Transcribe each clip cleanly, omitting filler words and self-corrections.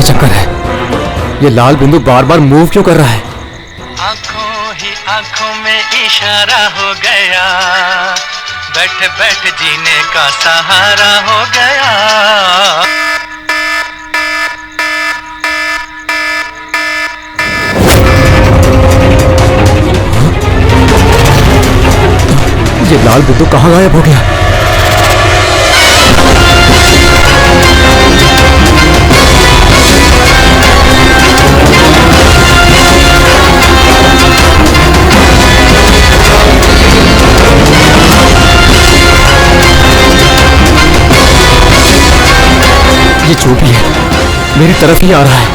चक्कर है? ये लाल बिंदु बार बार मूव क्यों कर रहा है? आंखों ही आंखों में इशारा हो गया, बैठ बैठ जीने का सहारा हो गया। ये लाल बिंदु कहाँ गायब हो गया? ये जो भी है मेरी तरफ ही आ रहा है।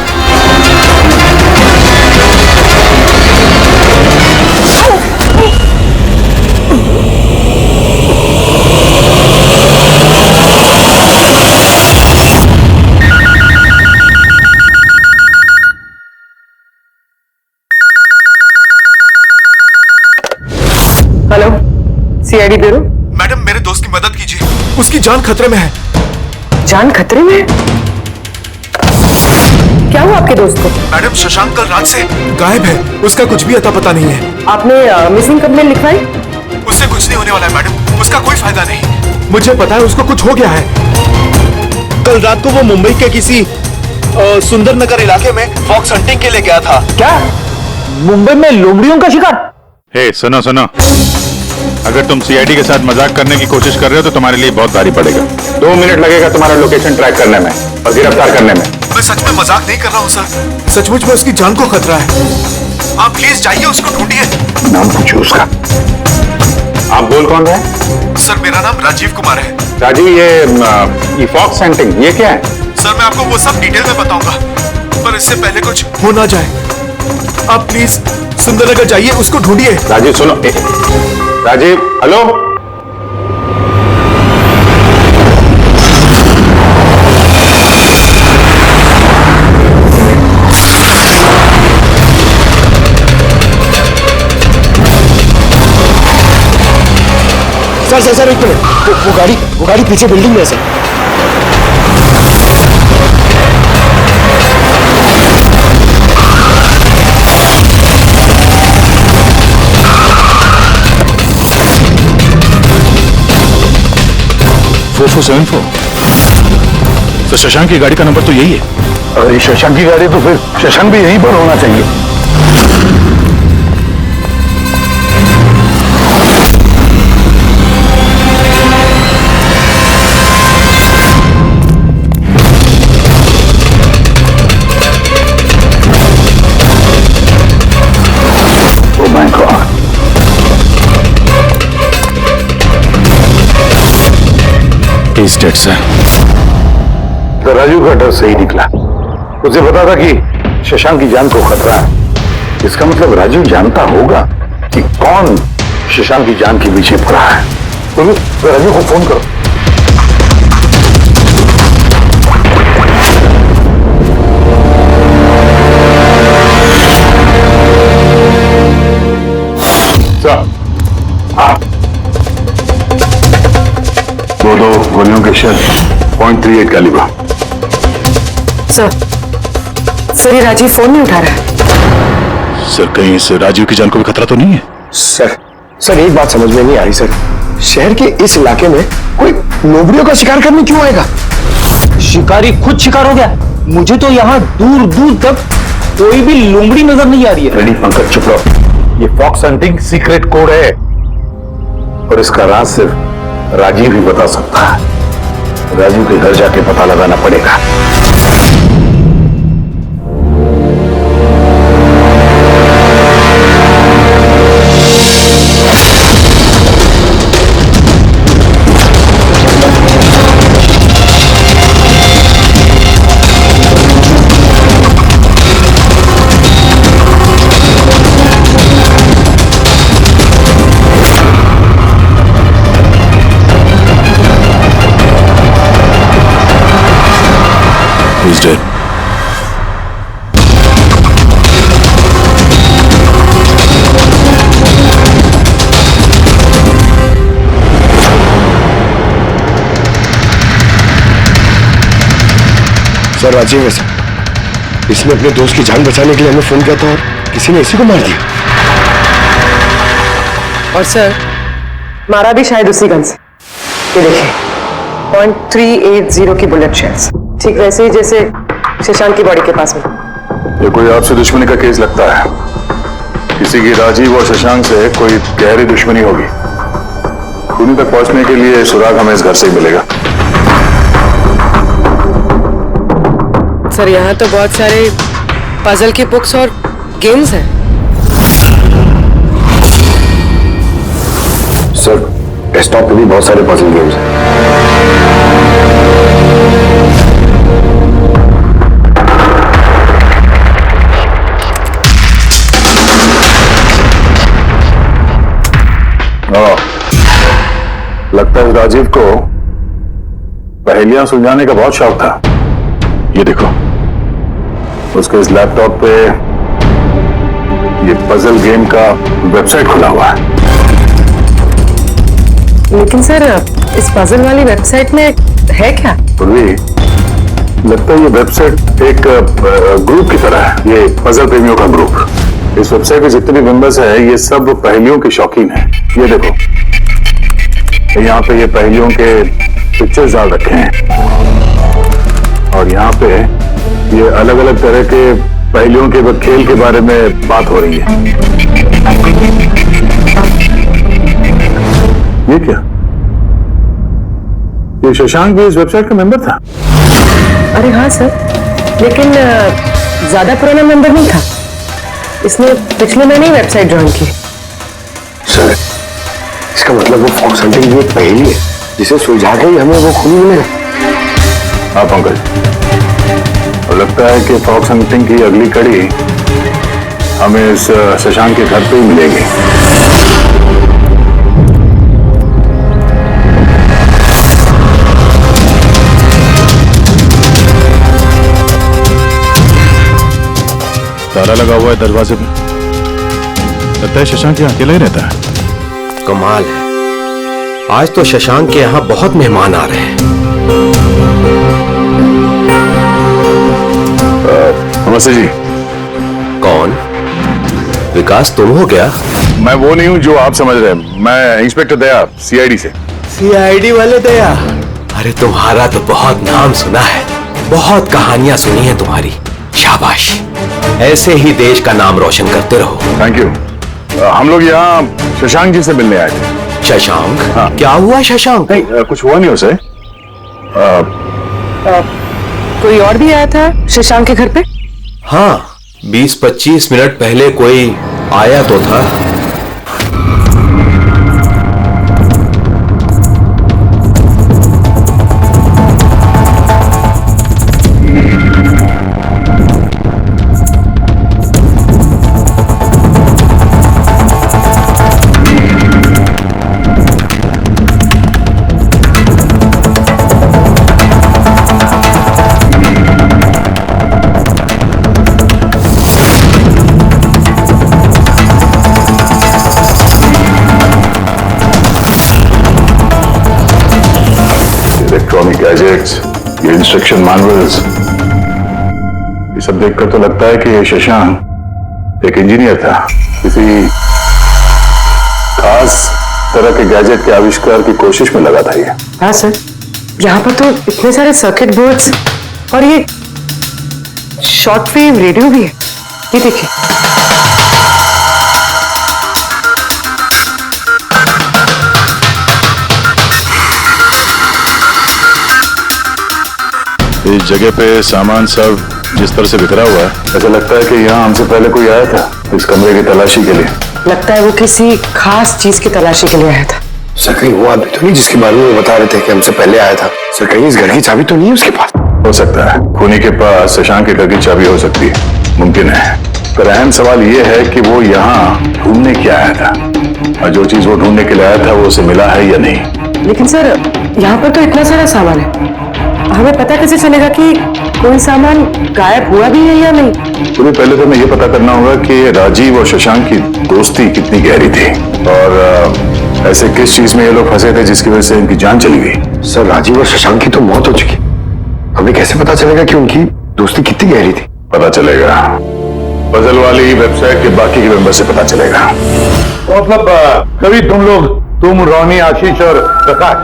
Hello, CID bureau. मैडम, मेरे दोस्त की मदद कीजिए, उसकी जान खतरे में है। जान खतरे में? क्या हुआ आपके दोस्त को? मैडम, शशांक कल रात से गायब है, उसका कुछ भी अता पता नहीं है। आपने मिसिंग कंप्लेंट लिखवाई? उससे कुछ नहीं होने वाला है मैडम, उसका कोई फायदा नहीं। मुझे पता है उसको कुछ हो गया है। कल रात को वो मुंबई के किसी सुंदर नगर इलाके में फॉक्स हंटिंग के लिए गया था। क्या मुंबई में लोमड़ियों का शिकार? हे सुनो सुनो, अगर तुम सीआईडी के साथ मजाक करने की कोशिश कर रहे हो तो तुम्हारे लिए बहुत भारी पड़ेगा। 2 मिनट लगेगा तुम्हारा लोकेशन ट्रैक करने में और गिरफ्तार करने में। मैं सच में मजाक नहीं कर रहा हूँ सर, सचमुच में उसकी जान को खतरा है। आप प्लीज जाइए, उसको ढूंढिए। नाम पूछो उसका। आप बोल कौन रहे हैं? सर, मेरा नाम राजीव कुमार है। राजीव, ये फॉक्स हंटिंग ये क्या है? सर, मैं आपको वो सब डिटेल में बताऊंगा, पर इससे पहले कुछ हो ना जाए। आप प्लीज सुंदरनगर जाइए, उसको ढूंढिए। राजीव सुनो, राजीव हेलो। सर एक मिनट, वो गाड़ी पीछे बिल्डिंग में है सर। तो शशांक की गाड़ी का नंबर तो यही है। अगर ये शशांक की गाड़ी तो फिर शशांक भी यहीं पर होना चाहिए। ओ माय गॉड, इस डेट से तो राजू का डर सही निकला। उसे पता था कि शशांक की जान को खतरा है। इसका मतलब राजू जानता होगा कि कौन शशांक की जान के पीछे पड़ा है। तो राजू को फोन करो। दो गोलियों के शट, .38 कैलिबर। सर ये राजीव फोन नहीं उठा रहा है। सर, कहीं इस राजीव की जान को भी खतरा तो नहीं है? सर एक बात समझ में नहीं आ रही सर, शहर के इस इलाके में कोई लोमड़ियों का शिकार करने क्यों आएगा? शिकारी खुद शिकार हो गया। मुझे तो यहाँ दूर दूर तक कोई भी लोमड़ी नजर नहीं आ रही है। रेडी पंकज, चुप रहो। ये फॉक्स हंटिंग सीक्रेट कोड है और इसका राज सिर्फ राजीव ही बता सकता है। राजीव के घर जाके पता लगाना पड़ेगा। He's dead. सर राजीव है सर। इसने अपने दोस्त की जान बचाने के लिए हमें फोन किया था और किसी ने इसी को मार दिया। और सर मारा भी शायद उसी गन से। ये देखिए .380 की बुलेट शेल्स, ठीक वैसे ही जैसे शशांक की बॉडी के पास में। ये कोई आपसे दुश्मनी का केस लगता है। किसी की राजीव और शशांक से कोई गहरी दुश्मनी होगी। खूनी तक पहुंचने के लिए सुराग हमें इस घर से ही मिलेगा। सर यहाँ तो बहुत सारे पजल के बुक्स और गेम्स हैं। सर डेस्कटॉप पे भी बहुत सारे पजल गेम्स हैं। लगता है राजीव को पहेलियां सुलझाने का बहुत शौक था। ये देखो, उसके इस लैपटॉप पे ये पजल गेम का वेबसाइट खुला हुआ है। लेकिन सर इस पजल वाली वेबसाइट में है क्या? पूर्वी, लगता है ये वेबसाइट एक ग्रुप की तरह है। ये पजल प्रेमियों का ग्रुप। इस वेबसाइट पे जितने भी मेंबर्स हैं ये सब पहेलियों के शौकीन हैं। ये देखो, यहाँ पे ये पहेलियों के पिक्चर्स डाल रखे हैं और यहाँ पे ये अलग अलग तरह के पहेलियों के खेल के बारे में बात हो रही है। ये क्या? ये शशांक भी इस वेबसाइट का मेंबर था? अरे हाँ सर, लेकिन ज्यादा पुराना मेंबर नहीं था। इसने पिछले महीने ही वेबसाइट ज्वाइन की। सर इसका मतलब वो फॉक्स हंटिंग की एक पहेली है जिसे सुलझा के ही हमें वो खूनी मिलेगा। हाँ पंकज, और लगता है कि फॉक्स हंटिंग की अगली कड़ी हमें इस शशांक के घर पे ही मिलेगी। ताला लगा हुआ है दरवाजे पे। लगता है शशांक यहाँ अकेला ही रहता है। कमाल है, आज तो शशांक के यहाँ बहुत मेहमान आ रहे हैं। नमस्ते जी। कौन? विकास तुम हो क्या? मैं वो नहीं हूँ जो आप समझ रहे हैं। मैं इंस्पेक्टर दया, सीआईडी से। सीआईडी वाले दया? अरे तुम्हारा तो बहुत नाम सुना है, बहुत कहानियां सुनी है तुम्हारी। शाबाश, ऐसे ही देश का नाम रोशन करते रहो। Thank you. हम लोग यहाँ शशांक जी से मिलने आए थे। शशांक? हाँ। क्या हुआ शशांक? नहीं, कुछ हुआ नहीं उसे। कोई और भी आया था शशांक के घर पे? हाँ, 20-25 मिनट पहले कोई आया तो था। इलेक्ट्रॉनिक गैजेट्स, ये इंस्ट्रक्शन मैनुअल्स, ये सब देखकर तो लगता है कि ये शशांक एक इंजीनियर था। किसी खास तरह के गैजेट के आविष्कार की कोशिश में लगा था ये। हाँ सर, यहाँ पर तो इतने सारे सर्किट बोर्ड्स और ये शॉर्ट वेव रेडियो भी है। ये देखिए। इस जगह पे सामान सब जिस तरह से बिखरा हुआ है, ऐसा लगता है कि यहाँ हमसे पहले कोई आया था इस कमरे की तलाशी के लिए। लगता है वो किसी खास चीज की तलाशी के लिए आया था। सर कहीं वो आदमी तो नहीं जिसके बारे में वो बता रहे थे कि हमसे पहले आया था? सर कहीं इस घर की चाबी तो नहीं है उसके पास? हो सकता है खूनी के पास शशांक के घर की चाबी हो सकती है, मुमकिन है। पर अहम सवाल यह है कि वो यहाँ ढूंढने क्या आया था, और जो चीज वो ढूंढने के लिए आया था वो उसे मिला है या नहीं। लेकिन सर यहाँ पर तो इतना सारा सामान है, हमें पता कैसे चलेगा कि कोई सामान गायब हुआ भी है या नहीं? तुम्हें पहले तो हमें ये पता करना होगा कि राजीव और शशांक की दोस्ती कितनी गहरी थी, और ऐसे किस चीज में ये लोग फंसे थे जिसकी वजह से इनकी जान चली गई। सर राजीव और शशांक की तो मौत हो चुकी, हमें कैसे पता चलेगा कि उनकी दोस्ती कितनी गहरी थी? पता चलेगा। पजल वाली वेबसाइट के बाकी के मेंबर से पता चलेगा। मतलब कभी तुम रोनी, आशीष और प्रकाश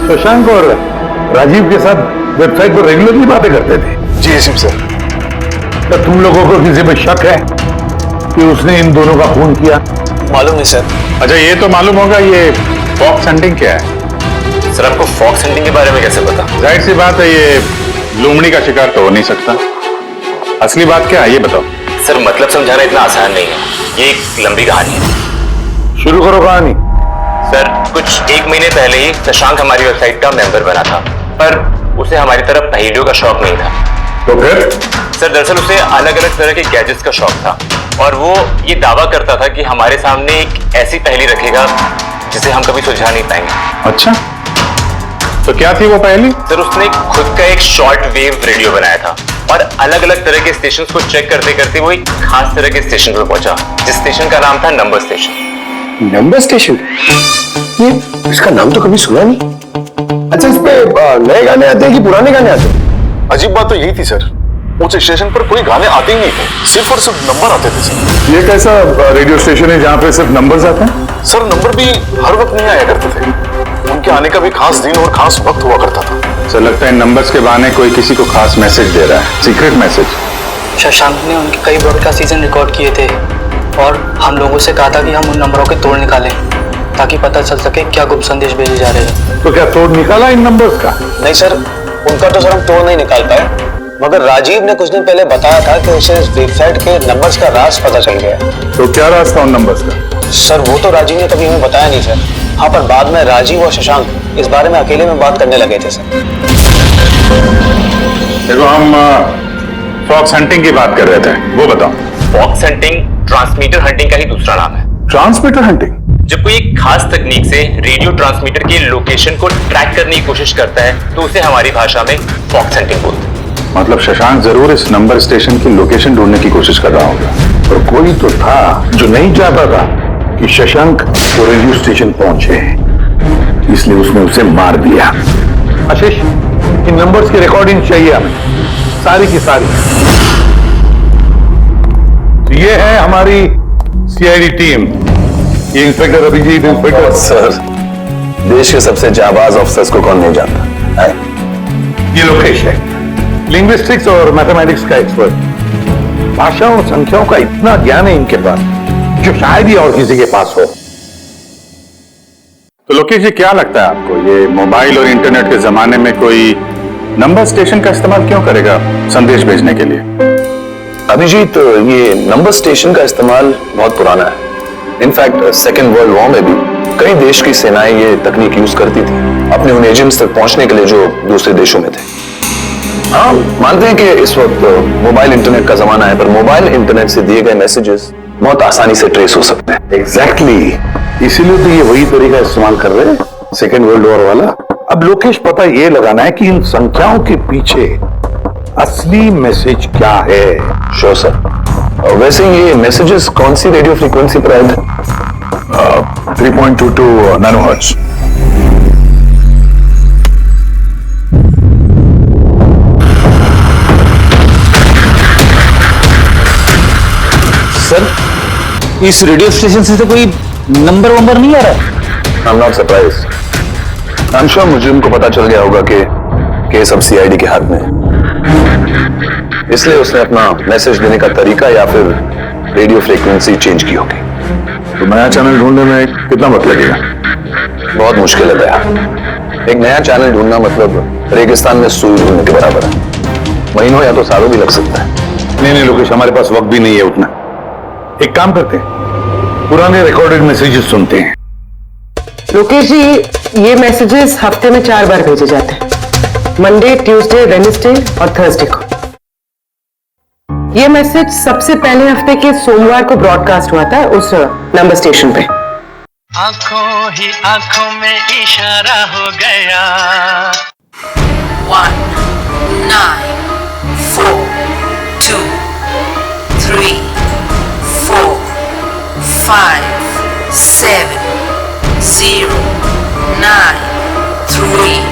शशांक और राजीव के साथ वेबसाइट पर रेगुलरली बातें करते थे। जी एसपी सर। तो तुम लोगों को किसी पे शक है कि उसने इन दोनों का खून किया? मालूम नहीं सर। अच्छा ये तो मालूम होगा, ये फॉक्स हंटिंग क्या है? सर आपको फॉक्स हंटिंग के बारे में कैसे पता? जाहिर सी बात है, ये लोमड़ी का शिकार तो हो नहीं सकता। असली बात क्या है ये बताओ। सर मतलब समझाना इतना आसान नहीं है, ये एक लंबी कहानी है। शुरू करो कहानी। सर कुछ 1 महीने पहले ही शशांक हमारी वेबसाइट का मेंबर बना था, पर उसे हमारी तरफ पहेलियों का शौक नहीं था। तो फिर? सर दरअसल उसे अलग अलग तरह के गैजेट्स का शौक था और वो ये दावा करता था कि हमारे सामने एक ऐसी पहेली रखेगा जिसे हम कभी सुलझा नहीं पाएंगे। अच्छा तो क्या थी वो पहेली? सर उसने खुद का एक शॉर्ट वेव रेडियो बनाया था और अलग अलग तरह के स्टेशंस को चेक करते करते वो एक खास तरह के स्टेशन पर पहुंचा, जिस स्टेशन का नाम था नंबर स्टेशन। Number station? ये इसका नाम तो कभी सुना नहीं। अच्छा इस पे नए गाने आते हैं कि पुराने गाने आते हैं? अजीब बात तो यही थी सर, उस स्टेशन पर कोई गाने आते ही नहीं थे, सिर्फ और सिर्फ नंबर आते थे सर। ये कैसा रेडियो स्टेशन है जहाँ पे सिर्फ नंबर्स आते हैं? सर नंबर भी हर वक्त नहीं आया करते थे, उनके आने का भी खास दिन और खास वक्त हुआ करता था। सर लगता है नंबर्स के बहाने कोई किसी को खास मैसेज दे रहा है, सीक्रेट मैसेज। शशांक ने उनके कई ब्रॉडकास्ट सीजन रिकॉर्ड किए थे और हम लोगों से कहा था कि हम उन नंबरों के तोड़ निकालें ताकि पता चल सके क्या गुप्त संदेश भेजे जा रहे हैं। तो क्या तोड़ निकाला इन नंबर्स का? नहीं सर, उनका तो सर हम तोड़ नहीं निकाल पाए, मगर राजीव ने कुछ दिन पहले बताया था कि उसे इस वेबसाइट के नंबर्स का राज पता चल गया। तो क्या राज था उन नंबर्स का? सर वो तो राजीव ने कभी हमें बताया नहीं सर। हाँ पर बाद में राजीव और शशांक इस बारे में अकेले में बात करने लगे थे सर। देखो हम फॉक्स हंटिंग की बात कर रहे थे, वो बताओ। फॉक्स हंटिंग ट्रांसमीटर हंटिंग का ही दूसरा नाम है। Transmitter hunting? जब कोई एक खास तकनीक से रेडियो ट्रांसमीटर की लोकेशन को ट्रैक करने की कोशिश करता है तो उसे हमारी भाषा में फॉक्स हंटिंग बोलते हैं। मतलब शशांक जरूर इस नंबर स्टेशन की लोकेशन ढूंढने की कोशिश कर रहा होगा। और कोई तो था जो नहीं चाहता था कि शशांक वो रेडियो स्टेशन पहुंचे, इसलिए उसने उसे मार दिया। आशीष, इन नंबर्स की रिकॉर्डिंग चाहिए हमें, सारी की सारी। तो ये है हमारी सीआईडी टीम। ये इंस्पेक्टर अभिजीत, इंस्पेक्टर सर देश के सबसे जाबाज ऑफिसर्स को कौन नहीं जानता है? ये लोकेश है, लिंग्विस्टिक्स और मैथमेटिक्स का एक्सपर्ट। भाषाओं और संख्याओं का इतना ज्ञान है इनके पास जो शायद ही और किसी के पास हो। तो लोकेश जी क्या लगता है आपको, ये मोबाइल और इंटरनेट के जमाने में कोई नंबर स्टेशन का इस्तेमाल क्यों करेगा संदेश भेजने के लिए? अभिजीत, ये नंबर स्टेशन का इस्तेमाल बहुत पुराना है। इनफैक्ट सेकेंड वर्ल्ड वॉर में भी कई देश की सेनाएं ये तकनीक यूज करती थी अपने उन एजेंट्स तक पहुंचने के लिए जो दूसरे देशों में थे। हाँ मानते हैं कि इस वक्त मोबाइल इंटरनेट का जमाना है, पर मोबाइल इंटरनेट से दिए गए मैसेजेस बहुत आसानी से ट्रेस हो सकते हैं। एग्जैक्टली, इसीलिए तो ये वही तरीका इस्तेमाल कर रहे हैं, सेकेंड वर्ल्ड वॉर वाला। अब लोकेश पता ये लगाना है कि इन संख्याओं के पीछे असली मैसेज क्या है। Sure sir. वैसे ये मैसेजेस कौन सी रेडियो फ्रीक्वेंसी पर आए थे? 3.22 नैनोहर्ट्ज। सर इस रेडियो स्टेशन से तो कोई नंबर वंबर नहीं आ रहा। I am not surprised. I am sure मुजरिम को पता चल गया होगा कि केस अब सीआईडी के हाथ में है, इसलिए उसने अपना मैसेज देने का तरीका या फिर रेडियो फ्रीक्वेंसी चेंज की होगी। तो नया चैनल ढूंढने में कितना वक्त लगेगा? बहुत मुश्किल है दया। एक नया चैनल ढूंढना मतलब रेगिस्तान में सुई ढूंढने के बराबर है। महीनों या तो सालों भी लग सकता है। नहीं लोकेश, हमारे पास वक्त भी नहीं है उतना। एक काम करते हैं, पुराने रिकॉर्डेड मैसेजेस सुनते हैं। लोकेश जी, ये मैसेजेस हफ्ते में 4 बार भेजे जाते हैं, मंडे, ट्यूसडे, वेडनेसडे और थर्सडे को। ये मैसेज सबसे पहले हफ्ते के सोमवार को ब्रॉडकास्ट हुआ था उस नंबर स्टेशन पे। आंखों ही आंखों में इशारा हो गया। 1 9 4 2 3 4 5 7 0 9 3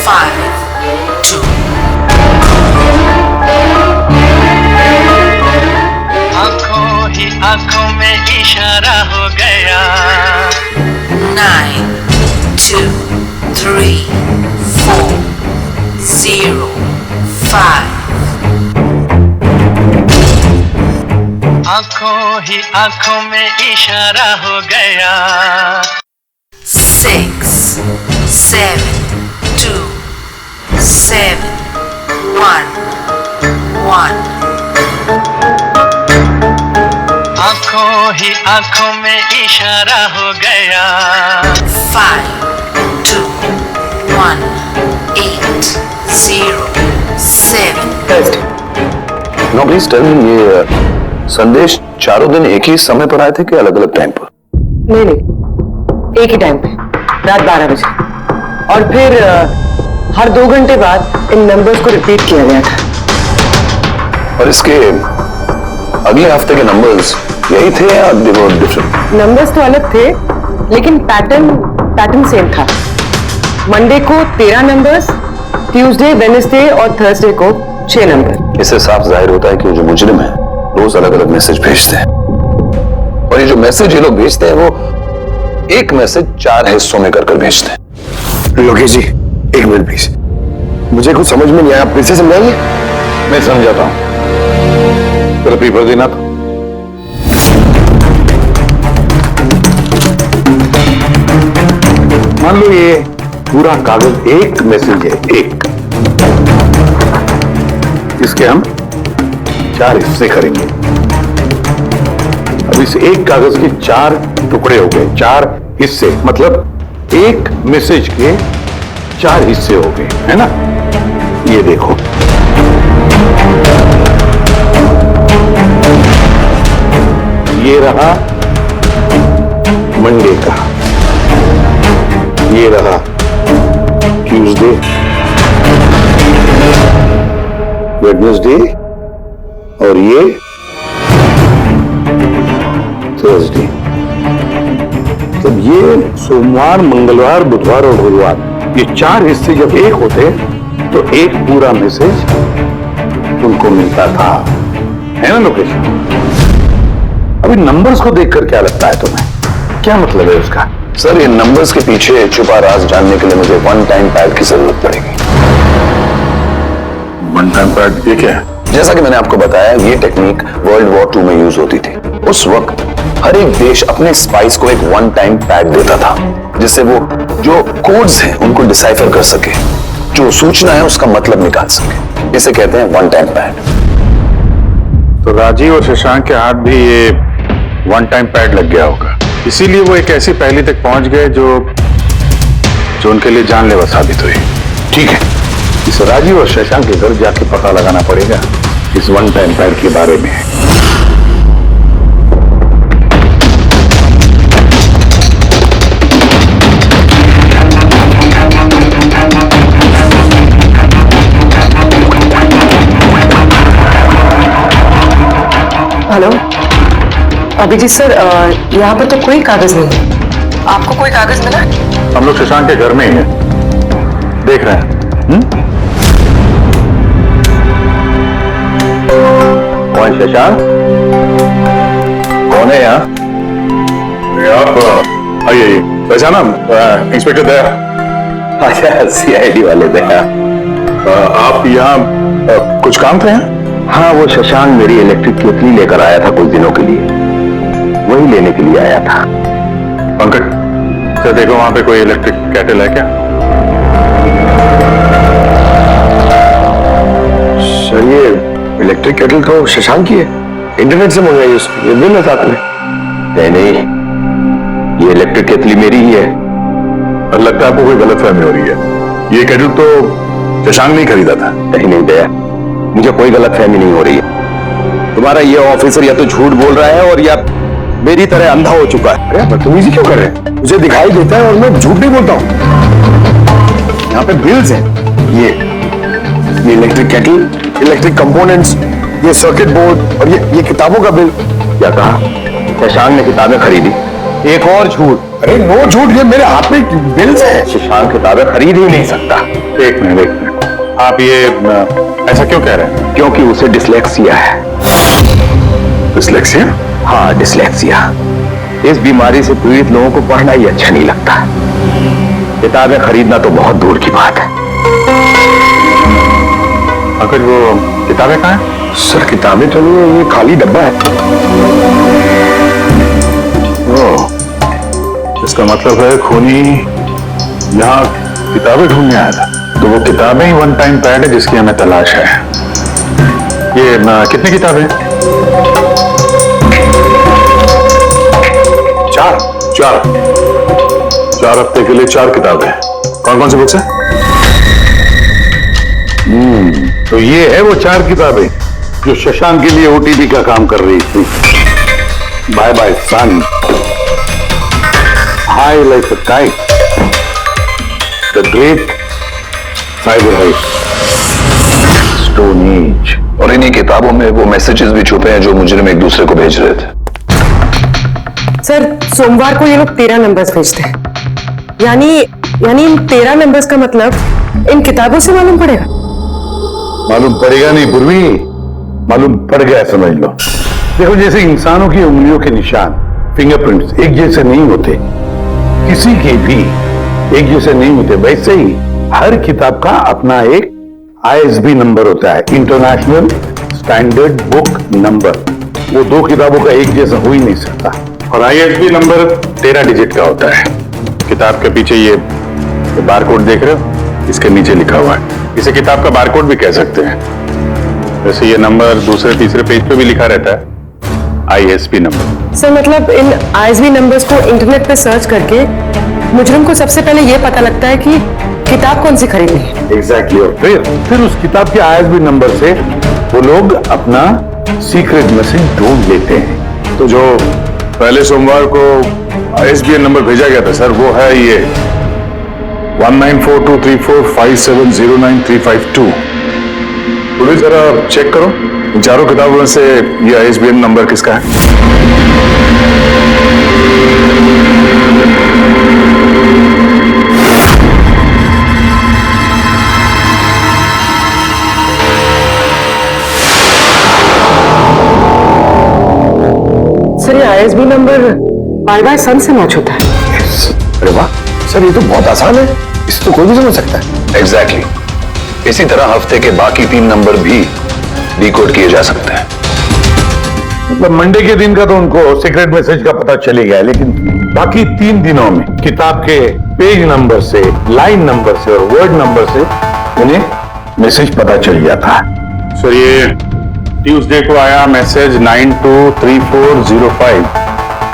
5 2 इशारा हो गया 9, 2, 3, 4, 0, 5. आंखों ही आंखों में इशारा हो गया 6, 7, 2, 7, 1, 1. आंखों ही आंखों में इशारा हो गया 5, 2, 1, 8, 0, 7. Thursday. No please tell me, ये संदेश चारों दिन एक ही समय पर आए थे कि अलग अलग टाइम पर? नहीं नहीं, एक ही टाइम पे, रात 12 बजे। और फिर हर 2 घंटे बाद इन नंबर्स को रिपीट किया गया था। और इसके अगले हफ्ते के नंबर्स यही थे या दे वर डिफरेंट? नंबर्स तो अलग थे, लेकिन पैटर्न सेम था। मंडे को 13 नंबर्स, ट्यूसडे, वेडनेसडे और थर्सडे को 6 नंबर। इससे साफ जाहिर होता है कि जो मुजरिम है रोज अलग अलग मैसेज भेजते हैं, और ये जो मैसेज ये लोग भेजते हैं वो एक मैसेज 4 हिस्सों में कर भेजते हैं। लोकेश जी, एक मिनट प्लीज, मुझे कुछ समझ में नहीं आया, आप फिर से समझाइए। मैं समझाता हूं, तेरा पेपर देना था। मान लो ये पूरा कागज एक मैसेज है, एक, इसके हम 4 हिस्से करेंगे। अब इस एक कागज के 4 टुकड़े हो गए, 4 हिस्से, मतलब एक मैसेज के 4 हिस्से हो गए, है ना? ये देखो, ये रहा मंडे का, ये रहा ट्यूसडे, वेडनेसडे, और ये थर्सडे। तब ये सोमवार, मंगलवार, बुधवार और गुरुवार, ये 4 हिस्से जब एक होते तो एक पूरा मैसेज उनको मिलता था, है ना लोकेशन? अभी नंबर्स को देखकर क्या लगता है तुम्हें, क्या मतलब है उसका? सर, ये नंबर्स के पीछे छुपा राज जानने के लिए मुझे वन टाइम पैड की जरूरत पड़ेगी। वन टाइम पैड ये क्या है? जैसा कि मैंने आपको बताया, ये टेक्निक वर्ल्ड वॉर 2 में यूज होती थी। उस वक्त हर एक देश अपने स्पाइस को एक वन टाइम पैड देता था, जिससे वो जो कोड्स हैं उनको डिसाइफर कर सके, जो सूचना है उसका मतलब निकाल सके। इसे कहते हैं वन टाइम पैड। तो राजीव और शशांक के हाथ भी ये वन टाइम पैड लग गया होगा, इसीलिए वो एक ऐसी पहेली तक पहुंच गए जो उनके लिए जानलेवा साबित हुई। ठीक है, इस राजीव और शशांक के घर जाके पता लगाना पड़ेगा इस वन टाइम पैड के बारे में। हेलो अभिजीत सर, यहाँ पर तो कोई कागज नहीं है। आपको कोई कागज मिला? हम लोग शशांक के घर में ही हैं, देख रहे हैं। कौन शशांक? कौन है यहाँ? आप आइए, पहचाना? इंस्पेक्टर दया। अच्छा, सीआईडी वाले दया। आप यहाँ कुछ काम थे? हाँ, वो शशांक मेरी इलेक्ट्रिक केतली लेकर आया था कुछ दिनों के लिए, वही लेने के लिए आया था। पंकज सर, देखो वहां पे कोई इलेक्ट्रिक केटल है क्या? सर, ये इलेक्ट्रिक केटल तो शशांक की है, इंटरनेट से मंगाई उसको, ये बिल है साथ में। नहीं, ये इलेक्ट्रिक केतली मेरी ही है। लगता है आपको कोई गलतफहमी हो रही है। ये केटल तो शशांक नहीं खरीदा था। नहीं दया, मुझे कोई गलतफहमी नहीं हो रही है। तुम्हारा ये ऑफिसर या तो झूठ बोल रहा है और या मेरी तरह अंधा हो चुका है। अरे बदतमीजी क्यों कर रहे हैं? मुझे दिखाई देता है और मैं झूठ नहीं बोलता हूँ। यहाँ पे बिल्स हैं, ये इलेक्ट्रिक केटल, इलेक्ट्रिक कंपोनेंट्स, ये सर्किट बोर्ड और ये किताबों का बिल। क्या कहा? शशांक ने किताबें खरीदी? एक और झूठ। अरे नो झूठ, ये मेरे हाथ में बिल्स हैं। शशांक किताबें खरीद ही नहीं सकता। एक मिनट, आप ये ऐसा क्यों कह रहे हैं? क्योंकि उसे डिसलेक्सिया है। डिसलेक्सिया? हाँ, डिसलेक्सिया। इस बीमारी से पीड़ित लोगों को पढ़ना ही अच्छा नहीं लगता। किताबें खरीदना तो बहुत दूर की बात है। अगर वो किताबें कहाँ हैं? सर किताबें तो ये खाली डब्बा है। ओह, इसका मतलब है खूनी यहाँ किताबें ढूंढने आया था। तो वो किताबें ही वन टाइम पैड है जिसकी हमें तलाश है। ये कितनी किताबें? चार हफ्ते के लिए 4 किताबें। कौन कौन सी बुक्स है? तो ये है वो 4 किताबें जो शशांक के लिए ओटीपी का काम कर रही थी। Bye bye son, high like a kite, the great cyber heist, stone age. और इन्हीं किताबों में वो मैसेजेस भी छुपे हैं जो मुजरिम एक दूसरे को भेज रहे थे। सर सोमवार को ये लोग 13 नंबर्स भेजते हैं। यानी इन 13 नंबर्स का मतलब इन किताबों से मालूम पड़ेगा। मालूम पड़ेगा नहीं पूर्वी, मालूम पड़ गया समझ लो। देखो, जैसे इंसानों की उंगलियों के निशान, फिंगरप्रिंट्स एक जैसे नहीं होते, किसी के भी एक जैसे नहीं होते, वैसे ही हर किताब का अपना एक ISB नंबर होता है, इंटरनेशनल स्टैंडर्ड बुक नंबर। वो 2 किताबों का एक जैसा हो ही नहीं सकता। और ISB नंबर 13 डिजिट का होता है। किताब के पीछे ये बारकोड देख रहे हो, इसके नीचे लिखा हुआ है। इसे किताब का बारकोड भी कह सकते हैं। वैसे ये नंबर दूसरे तीसरे पेज पे भी लिखा रहता है, ISB नंबर। सर मतलब इन ISB नंबर्स को इंटरनेट पे सर्च करके मुजरिम को सबसे पहले ये पता लगता है कि किताब कौन सी खरीदनी है। एग्जैक्टली। और फिर उस किताब के ISB नंबर से वो लोग अपना सीक्रेट मैसेज ढूंढ लेते हैं। तो जो पहले सोमवार को ISBN नंबर भेजा गया था सर, वो है ये 19423457099352। पूरी जरा चेक करो, इन चारों किताबों में से ये ISBN नंबर किसका है? सर ये ISB नंबर बाय सन से मैच होता है। अरे वाह सर, ये तो बहुत आसान है, इसे तो कोई भी समझ सकता है। एग्जैक्टली। इसी तरह हफ्ते के बाकी 3 नंबर भी डिकोड किए जा सकते हैं। मतलब मंडे के दिन का तो उनको सीक्रेट मैसेज का पता चले गया, लेकिन बाकी 3 दिनों में किताब के पेज नंबर से, लाइन नंबर से और वर्ड नंबर से उन्हें मैसेज पता चल जाता है। सर ये ट्यूसडे को आया message 923405,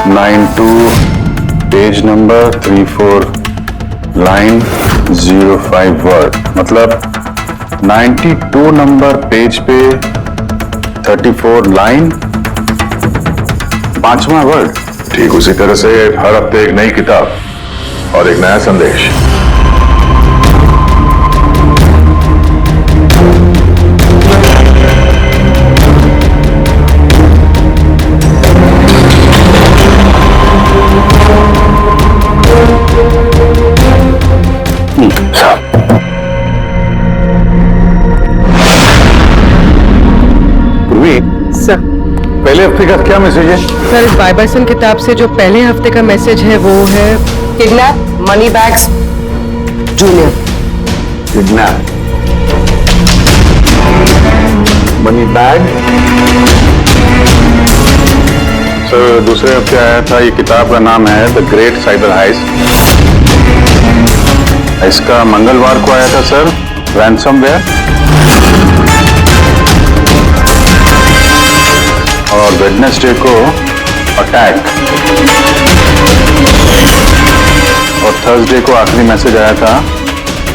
92 page number 34 line 05 word, मतलब 92 नंबर पेज पे 34 लाइन 5वां वर्ड। ठीक उसी तरह से हर हफ्ते एक नई किताब और एक नया संदेश। सर पहले हफ्ते का क्या मैसेज है? सर इस बाइबरसन किताब से जो पहले हफ्ते का मैसेज है वो है kidnap money bags junior. Kidnap money bag. Sir दूसरे हफ्ते आया था, ये किताब का नाम है द ग्रेट साइबर हाइस्ट। इसका मंगलवार को आया था सर रैंसमवेयर, और वेडनेसडे को अटैक, और थर्सडे को आखिरी मैसेज आया था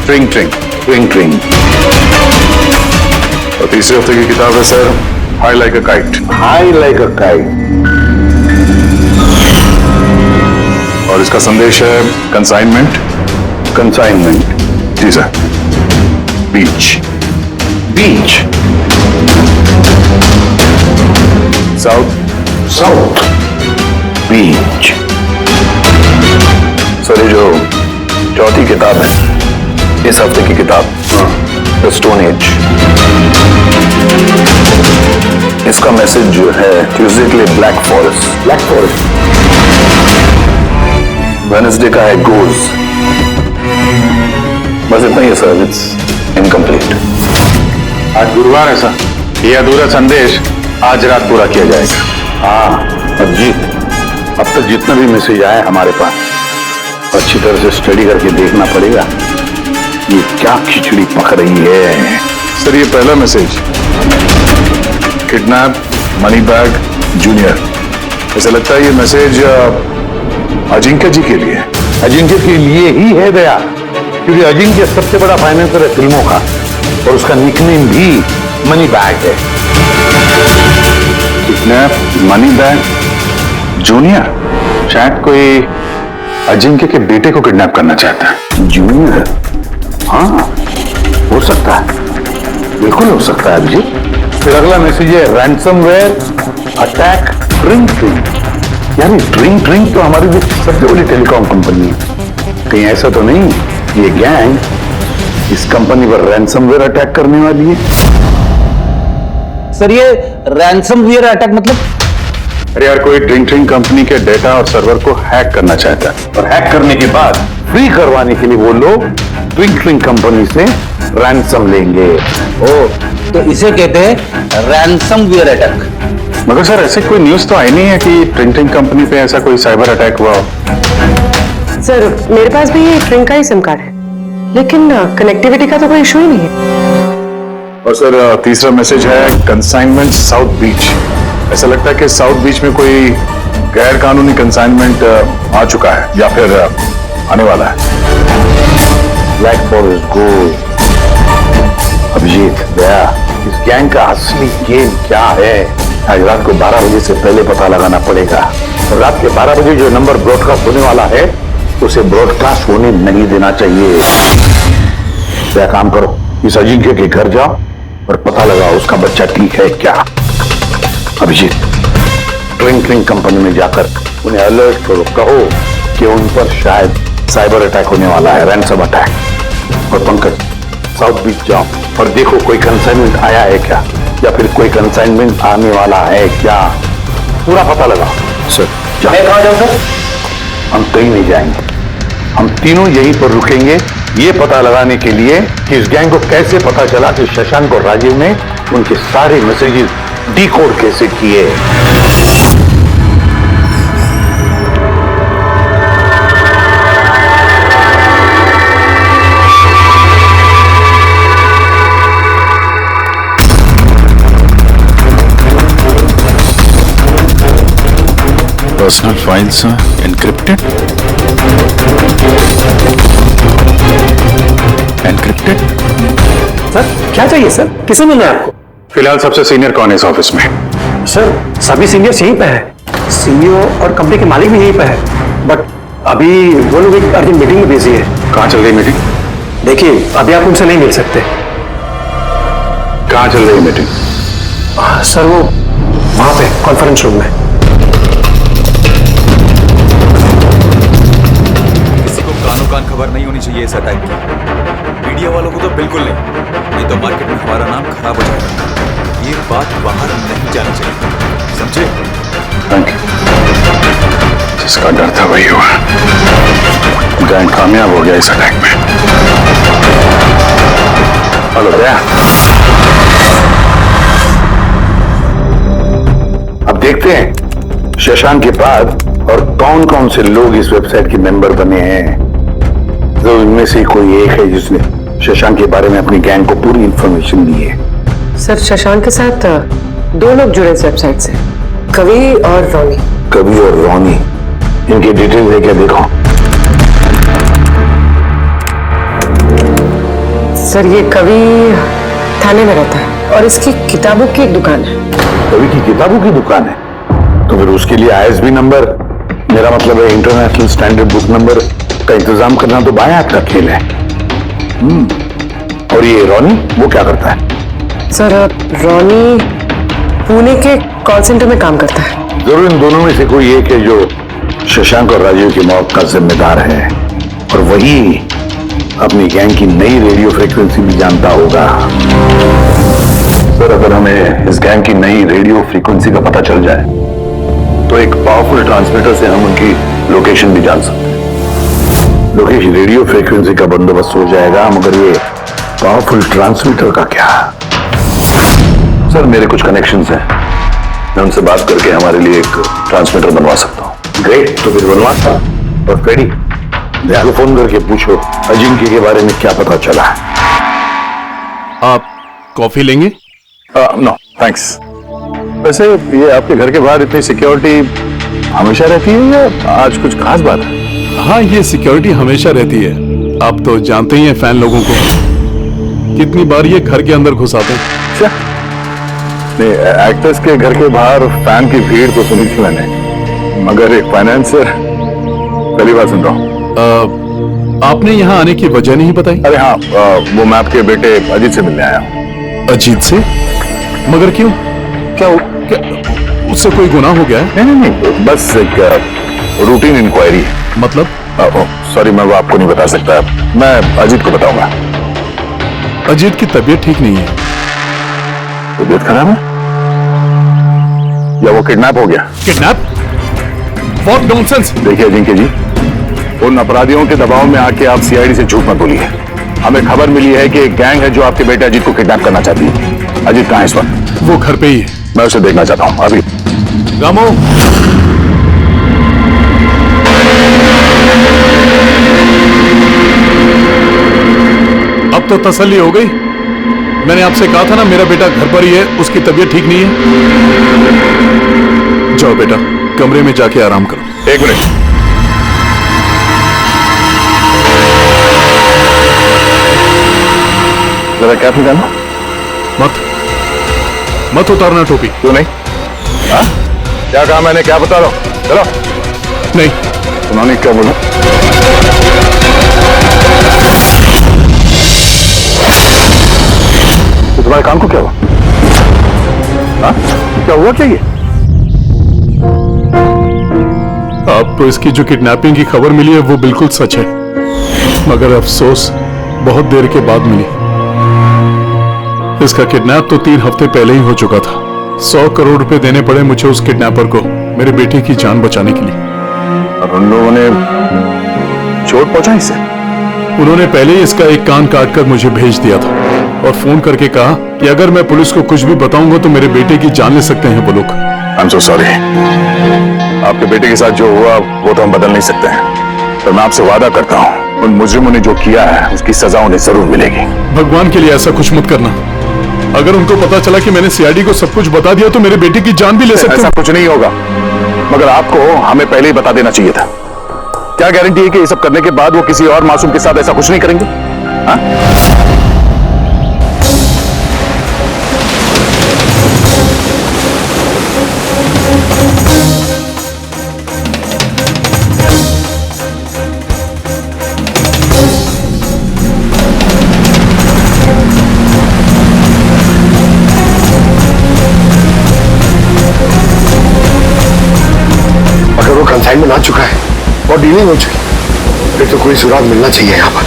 ट्रिंग ट्रिंग ट्रिंग ट्रिंग। और तीसरे हफ्ते की किताब है sir high like a kite. High like a kite. और इसका संदेश है कंसाइनमेंट। कंसाइनमेंट। जी सर। बीच बीच। South Beach. सर ये जो चौथी किताब है, इस हफ्ते की किताब द स्टोन एज, इसका मैसेज जो है ट्यूसडे के लिए ब्लैक फॉरेस्ट, वेडनेसडे का है गोज। बस इतना ही है सर, इट्स इनकम्प्लीट। आज गुरुवार है सर, ये अधूरा संदेश आज रात पूरा किया जाएगा। हाँ अजीत, अब तक जितना भी मैसेज आया हमारे पास अच्छी तरह से स्टडी करके देखना पड़ेगा ये क्या खिचड़ी पक रही है। सर ये पहला message, kidnap money bag junior. ऐसा लगता है ये मैसेज अजिंक्य जी के लिए है। अजिंक्य के लिए ही है दया, क्योंकि अजिंक्य सबसे बड़ा फाइनेंसर है फिल्मों का और उसका निकनेम भी मनी बैग है। किडनैप मनी बैग जूनियर, शायद कोई अजिंक्य के बेटे को किडनैप करना चाहता है। जूनियर, हाँ हो सकता है, बिल्कुल हो सकता है अभिजीत। फिर अगला मैसेज है रैंसमवेयर अटैक ड्रिंक ट्रिंक। यानी ड्रिंक ट्रिंक तो हमारी भी सबसे बड़ी टेलीकॉम कंपनी है, कहीं ऐसा तो नहीं ये गैंग इस कंपनी पर रैंसमवेयर अटैक करने वाली है? सर ये रैंसमवेयर अटैक मतलब? अरे यार, कोई ड्रिंक कंपनी के डेटा और सर्वर को हैक करना चाहता है और हैक करने के बाद फ्री करवाने के लिए वो लोग ड्रिंक कंपनी से रैंसम लेंगे। ओ, तो इसे कहते हैं रैंसमवेयर अटैक। मगर सर ऐसे कोई न्यूज तो आई नहीं है कि ड्रिंक कंपनी पे ऐसा कोई साइबर अटैक हुआ हो। सर मेरे पास भी ये ट्रिंक का ही सिम कार्ड है, लेकिन कनेक्टिविटी का तो कोई इशू ही नहीं है। और सर तीसरा मैसेज है कंसाइनमेंट साउथ बीच। ऐसा लगता है कि साउथ बीच में कोई गैर कानूनी कंसाइनमेंट आ चुका है या फिर आने वाला है। Black forest gold. Abhijeet Daya, इस गैंग का असली गेम क्या है आज रात को 12 बजे से पहले पता लगाना पड़ेगा। और रात के 12 बजे जो नंबर ब्रॉडकास्ट होने वाला है उसे ब्रॉडकास्ट होने नहीं देना चाहिए। क्या काम करो, इस अजिंक्य के घर जाओ और पता लगाओ उसका बच्चा ठीक है क्या। अभिजीत ड्रिंक कंपनी में जाकर उन्हें अलर्ट करो, कहो कि उन पर शायद साइबर अटैक होने वाला है, रैंसम अटैक। और पंकज साउथ बीच जाओ और देखो कोई कंसाइनमेंट आया है क्या या फिर कोई कंसाइनमेंट आने वाला है क्या, पूरा पता लगाओ। सर मैं कहाँ जाऊँ सर? हम कहीं नहीं जाएंगे, हम तीनों यहीं पर रुकेंगे ये पता लगाने के लिए कि इस गैंग को कैसे पता चला कि शशांक और राजीव ने उनके सारे मैसेजेस डिकोड कैसे किए। Personal files encrypted. सर क्या चाहिए सर, किसे मिलना है आपको? फिलहाल सबसे सीनियर कौन है इस ऑफिस में? सर सभी सीनियर्स यहीं पे है, सीईओ और कंपनी के मालिक भी यहीं पे है, बट अभी वो लोग एक अर्जेंट मीटिंग में बिजी है। कहाँ चल रही मीटिंग? देखिए अभी आप उनसे नहीं मिल सकते। कहाँ चल रही मीटिंग? सर वो वहां पे कॉन्फ्रेंस रूम में। किसी को कानो कान खबर नहीं होनी चाहिए इस अटैक की, मीडिया वालों को तो बिल्कुल नहीं तो मार्केट में हमारा नाम खराब हो जाएगा। ये बात बाहर नहीं जानी चाहिए, समझे? Thank you. जिसका डर था वही हुआ, गैंग कामयाब हो गया इस अटैक में। हेलो दया, अब देखते हैं शशांक के बाद और कौन कौन से लोग इस वेबसाइट के मेंबर बने हैं। तो इनमें से कोई एक है जिसने शशांक के बारे में अपनी गैंग को पूरी इंफॉर्मेशन दी है। सर शशांक के साथ 2 लोग जुड़े इस वेबसाइट से, कवि और रोनी। कवि और रोनी, इनकी डिटेल है क्या? देखो सर ये कवि थाने में रहता है और इसकी किताबों की एक दुकान है। कवि की किताबों की दुकान है तो फिर उसके लिए ISB नंबर, मेरा मतलब है इंटरनेशनल स्टैंडर्ड बुक नंबर का इंतजाम करना तो बाएं हाथ का खेल है। और ये रोनी वो क्या करता है? सर रोनी पुणे के कॉल सेंटर में काम करता है। जरूर इन दोनों में से कोई एक है जो शशांक और राजीव की मौत का जिम्मेदार है और वही अपनी गैंग की नई रेडियो फ्रीक्वेंसी भी जानता होगा। सर, अगर हमें इस गैंग की नई रेडियो फ्रीक्वेंसी का पता चल जाए तो एक पावरफुल ट्रांसमीटर से हम उनकी लोकेशन भी जान सकते हैं। लोकेशन रेडियो फ्रीक्वेंसी का बंदोबस्त हो जाएगा, मगर ये पावरफुल ट्रांसमीटर का क्या? सर, मेरे कुछ कनेक्शंस हैं, मैं उनसे बात करके हमारे लिए एक ट्रांसमीटर बनवा सकता हूँ। ग्रेट, तो फिर बनवाता। और फ्रेडी, दया को फोन करके पूछो अजिंक्य के बारे में क्या पता चला है। आप कॉफी लेंगे? No thanks. वैसे ये आपके घर के बाहर इतनी सिक्योरिटी हमेशा रहती है या आज कुछ खास बात है? हाँ, ये सिक्योरिटी हमेशा रहती है। आप तो जानते ही हैं फैन लोगों को, कितनी बार ये घर के अंदर घुस आते हैं। अच्छा, नहीं, एक्टर्स के घर के बाहर फैन की भीड़ तो सुनी थी मैंने, मगर एक फाइनेंसर पहली बार सुन रहा हूँ। आपने यहाँ आने की वजह नहीं बताई? अरे हाँ, वो मैं आपके बेटे अजीत से मिलने आया हूँ। अजीत से? मगर क्यों? क्या उससे कोई गुनाह हो गया है? नहीं, बस एक रूटीन इंक्वायरी। मतलब? सॉरी, मैं वो आपको नहीं बता सकता, मैं अजीत को बताऊंगा। अजीत की तबीयत ठीक नहीं है। तबीयत खराब है या वो किडनैप हो गया? किडनैप? What nonsense! देखिए अजिंक्य जी, उन अपराधियों के दबाव में आके आप सीआईडी से झूठ मत बोलिए। हमें खबर मिली है कि एक गैंग है जो आपके बेटे अजीत को किडनैप करना चाहती है। अजीत कहाँ है इस वक्त? वो घर पे ही है। मैं उसे देखना चाहता हूँ अभी। रामो, अब तो तसल्ली हो गई। मैंने आपसे कहा था ना, मेरा बेटा घर पर ही है, उसकी तबीयत ठीक नहीं है। जाओ बेटा, कमरे में जाके आराम करो। एक मिनट, जरा कैप निकालना। मत उतारना टोपी। क्यों नहीं? हाँ? क्या कहा मैंने? क्या बता रहा हूं? चलो। नहीं। उन्होंने क्या बोला? तो तुम्हारे काम को क्या हुआ? हाँ? क्या हुआ क्या ये? आपको इसकी जो किडनैपिंग की खबर मिली है वो बिल्कुल सच है, मगर अफसोस बहुत देर के बाद मिली। इसका किडनैप तो 3 हफ्ते पहले ही हो चुका था। 100 करोड़ रुपए देने पड़े मुझे उस किडनैपर को, मेरे बेटे की जान बचाने के लिए। और उन लोगों ने चोट पहुंचाई इसे? उन्होंने पहले ही इसका एक कान काटकर मुझे भेज दिया था और फोन करके कहा कि अगर मैं पुलिस को कुछ भी बताऊंगा तो मेरे बेटे की जान ले सकते हैं वो लोग। I am so sorry. आपके बेटे के साथ जो हुआ वो तो हम बदल नहीं सकते हैं, पर मैं आपसे वादा करता हूं उन मुजरिमों ने जो किया है उसकी सजा उन्हें जरूर मिलेगी। भगवान के लिए ऐसा कुछ मत करना। अगर उनको पता चला कि मैंने सीआईडी को सब कुछ बता दिया तो मेरे बेटे की जान भी ले सकते हैं। ऐसा कुछ नहीं होगा, मगर आपको हमें पहले ही बता देना चाहिए था। क्या गारंटी है कि ये सब करने के बाद वो किसी और मासूम के साथ ऐसा कुछ नहीं करेंगे? हाँ? अगर वो कंसाइनमेंट आ चुका है और डीलिंग हो चुकी, फिर तो कोई सुराग मिलना चाहिए यहाँ पर।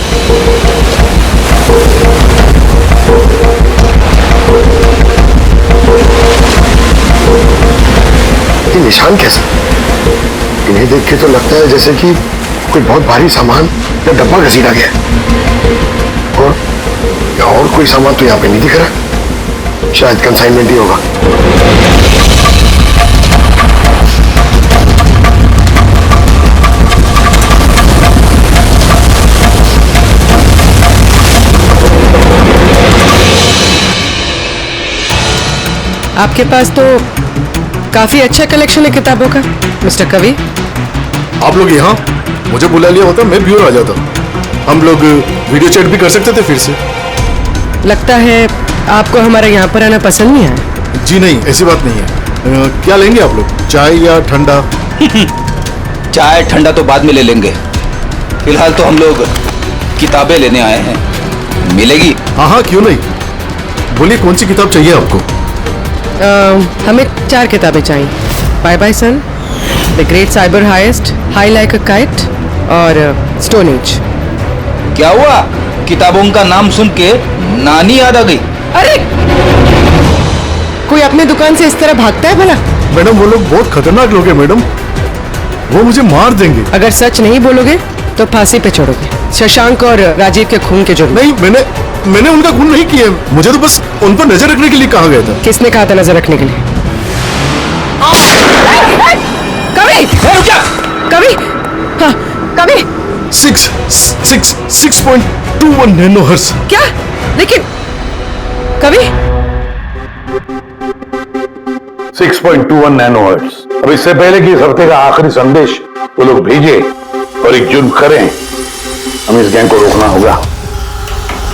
ये निशान कैसा? इन्हें देख के तो लगता है जैसे कि कोई बहुत भारी सामान या डब्बा घसीटा गया है। और कोई सामान तो यहाँ पे नहीं दिख रहा। शायद कंसाइनमेंट ही होगा। आपके पास तो काफी अच्छा कलेक्शन है किताबों का, मिस्टर कवि। आप लोग यहाँ मुझे बुला लिया होता मैं भी और आ जाता। हम लोग वीडियो चैट भी कर सकते थे फिर से। लगता है आपको हमारा यहाँ पर आना पसंद नहीं है। जी नहीं, ऐसी बात नहीं है। क्या लेंगे आप लोग, चाय या ठंडा? चाय ठंडा तो बाद में ले लेंगे, फिलहाल तो हम लोग किताबें लेने आए हैं। मिलेगी? हाँ हाँ, क्यों नहीं। बोलिए कौन सी किताब चाहिए आपको? हमें 4 किताबें चाहिए। Bye bye son, the great cyber heist, high like a kite और स्टोन एज। क्या हुआ? किताबों का नाम सुन के नानी याद आ गई? अरे कोई अपने दुकान से इस तरह भागता है भला? मैडम वो लोग बहुत खतरनाक लोग हैं मैडम, वो मुझे मार देंगे। अगर सच नहीं बोलोगे तो फांसी पे चढ़ोगे, शशांक और राजीव के खून के जुर्म। नहीं, मैंने उनका खून नहीं किया, मुझे तो बस उन पर नजर रखने के लिए कहा गया था। किसने कहा था नजर रखने के लिए? कवि! कवि! हाँ, कवि! 6.21 नैनोहर्ट्ज। क्या? लेकिन कवि 6.21 नैनोहर्ट्ज। अब इससे पहले कि इस हफ्ते का आखिरी संदेश वो लोग भेजे और एक जुर्म करें, हमें इस गैंग को रोकना होगा।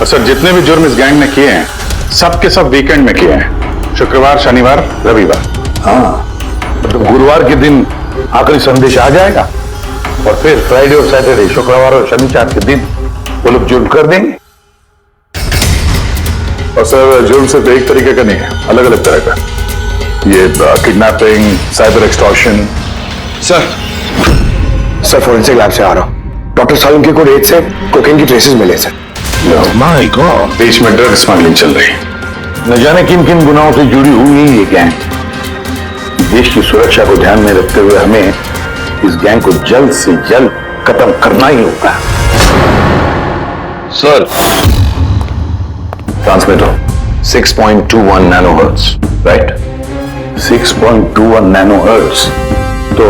और सर जितने भी जुर्म इस गैंग ने किए हैं सब के सब वीकेंड में किए हैं, शुक्रवार, शनिवार, रविवार। हाँ, तो गुरुवार के दिन आखिरी संदेश आ जाएगा और फिर फ्राइडे और सैटरडे, शुक्रवार और शनिवार के दिन वो लोग जुर्म कर देंगे। और सर जुर्म सिर्फ एक तरीके का नहीं है, अलग अलग तरह का। ये kidnapping, cyber extortion. Sir forensic lab से आ रहा हूं। डॉक्टर सालुंके को रेत से कोकेन की ट्रेसेस मिले सर। माय गॉड, बीच में ड्रग स्मगलिंग चल रही है। न जाने किन किन गुनाहों से जुड़ी हुई है ये गैंग। देश की सुरक्षा को ध्यान में रखते हुए हमें इस गैंग को जल्द से जल्द खत्म करना ही होगा। Sir transmitter 6.21 nanohertz, right? 6.21 nanohertz. तो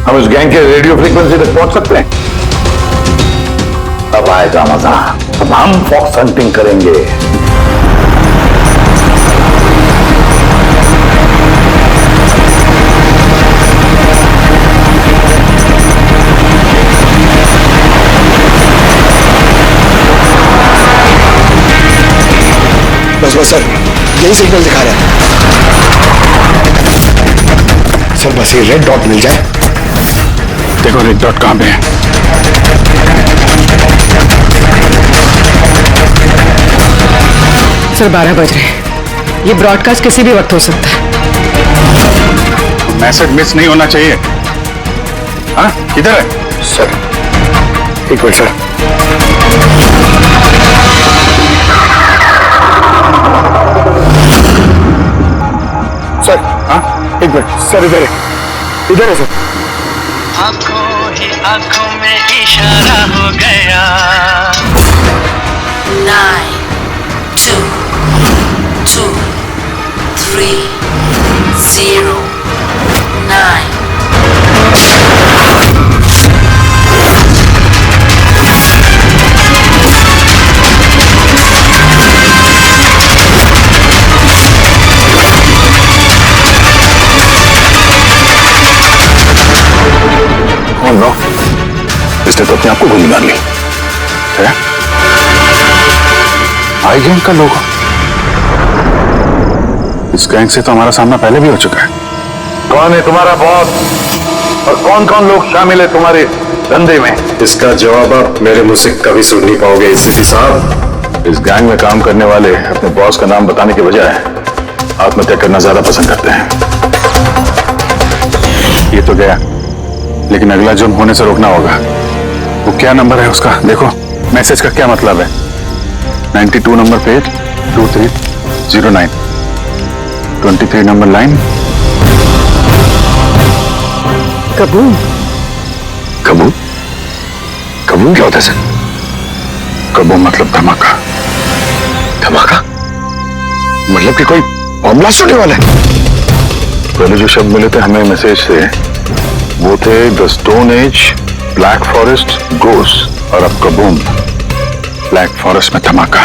हम इस गैंग के रेडियो फ्रीक्वेंसी तक पहुंच सकते हैं। अब आएगा मजा, अब हम फॉक्स हंटिंग करेंगे। बस सर, यही सिग्नल दिखा रहा है सर। बस ये रेड डॉट मिल जाए। देखो रेड डॉट कहां पे है। सर 12 बज रहे हैं, ये ब्रॉडकास्ट किसी भी वक्त हो सकता है। मैसेज मिस नहीं होना चाहिए। हाँ, किधर है सर? एक मिनट सर। सर हाँ, एक मिनट सर, इधर है सर। आंखों ही आंखों में इशारा हो गया। 9, 2, 2, 3, 0, 9. Oh no, इसने तो अपने आप को गोली मार ली है। आई गैंग का लोगो। इस गैंग से तो हमारा सामना पहले भी हो चुका है। कौन है तुम्हारा बॉस और कौन कौन लोग शामिल है तुम्हारे धंधे में? इसका जवाब आप मेरे मुंह से कभी सुन नहीं पाओगे एसीपी साहब। इस गैंग में काम करने वाले अपने बॉस का नाम बताने के बजाय आत्महत्या करना ज्यादा पसंद करते हैं। ये तो गया, लेकिन अगला जुर्म होने से रोकना होगा। वो क्या नंबर है उसका देखो। मैसेज का क्या मतलब है? 92 नंबर पेज 2309, 23 नंबर लाइन। कबूल। कबूल? कबूल क्या होता है सर? कबूल मतलब धमाका। धमाका मतलब कि कोई बम ब्लास्ट होने वाला है? पहले जो शब्द मिले थे हमें मैसेज से वो थे the stone age, black forest, goes, और अब कबूम, ब्लैक फॉरेस्ट में धमाका।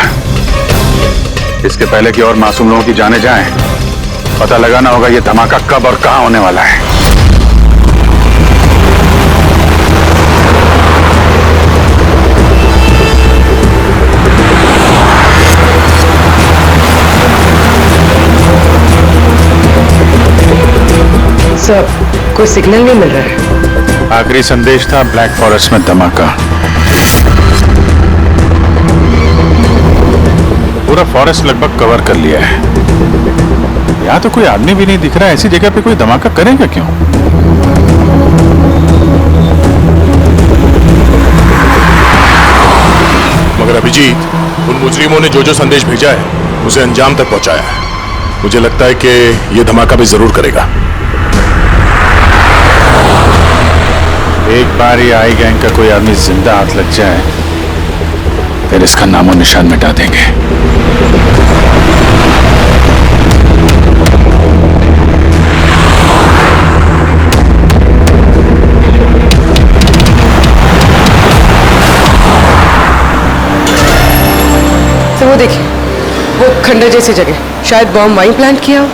इसके पहले कि और मासूम लोगों की जाने जाएं, पता लगाना होगा ये धमाका कब और कहां होने वाला है। सर कोई सिग्नल नहीं मिल रहा है। आखिरी संदेश था ब्लैक फॉरेस्ट में धमाका। पूरा फॉरेस्ट लगभग कवर कर लिया है। यहाँ तो कोई आदमी भी नहीं दिख रहा है। ऐसी जगह पे कोई धमाका करेगा क्यों? मगर अभिजीत, उन मुजरिमों ने जो जो संदेश भेजा है उसे अंजाम तक पहुंचाया है। मुझे लगता है कि यह धमाका भी जरूर करेगा। एक बार ये आई गैंग का कोई आदमी जिंदा हाथ लग जाए फिर इसका नामो निशान मिटा देंगे। तो वो देखिए, वो खंडर जैसी जगह, शायद बॉम्ब वहीं प्लांट किया हो।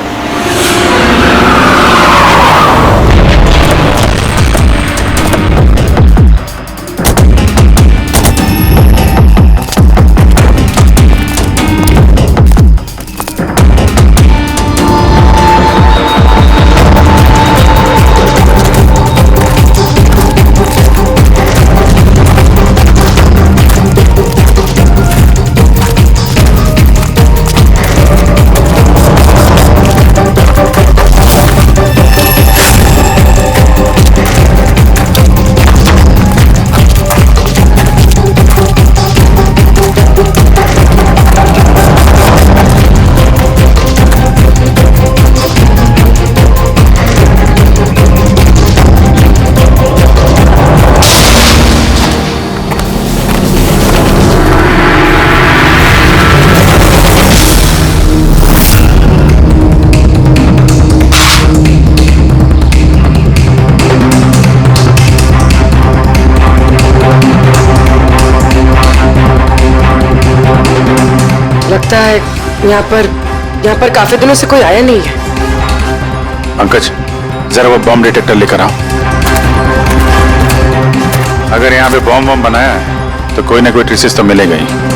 लगता है यहाँ पर काफी दिनों से कोई आया नहीं है। पंकज, जरा वो बॉम्ब डिटेक्टर लेकर आओ। अगर यहाँ पे बॉम्ब बनाया है तो कोई ना कोई ट्रेसेस तो मिलेगा ही।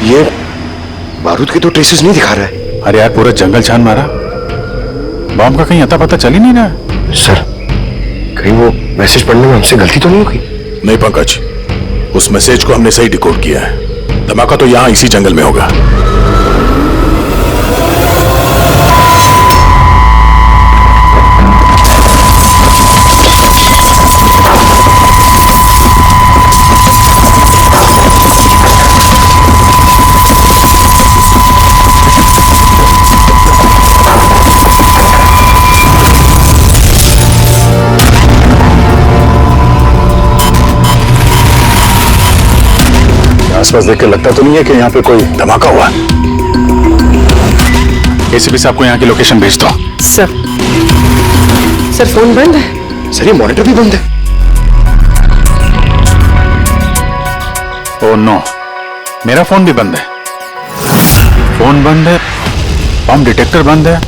ये बारूद के तो ट्रेसेस नहीं दिखा रहा है। अरे यार, पूरा जंगल छान मारा, बॉम्ब का कहीं अता पता चल ही नहीं रहा। सर, कहीं वो मैसेज पढ़ने में हमसे गलती तो नहीं होगी? नहीं पंकज, उस मैसेज को हमने सही डिकोड किया है। धमाका तो यहां इसी जंगल में होगा। आसपास देख के लगता तो नहीं है कि यहाँ पे कोई धमाका हुआ। एसीपी साहब को यहाँ की लोकेशन भेज दो। सर फोन बंद है। सर, ये मॉनिटर भी बंद है। ओह नो, मेरा फोन भी बंद है। फोन बंद है, बॉम्ब डिटेक्टर बंद है,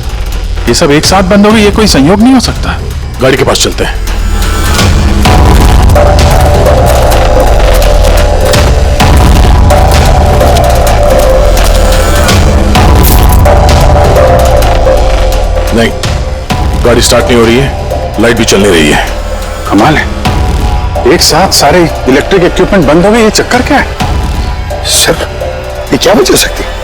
ये सब एक साथ बंद हो गए। ये कोई संयोग नहीं हो सकता। गाड़ी के पास चलते हैं। नहीं, गाड़ी स्टार्ट नहीं हो रही है, लाइट भी चल नहीं रही है। कमाल है, एक साथ सारे इलेक्ट्रिक इक्विपमेंट बंद हो गए। ये चक्कर क्या है? सर, ये क्या वजह हो सकती है?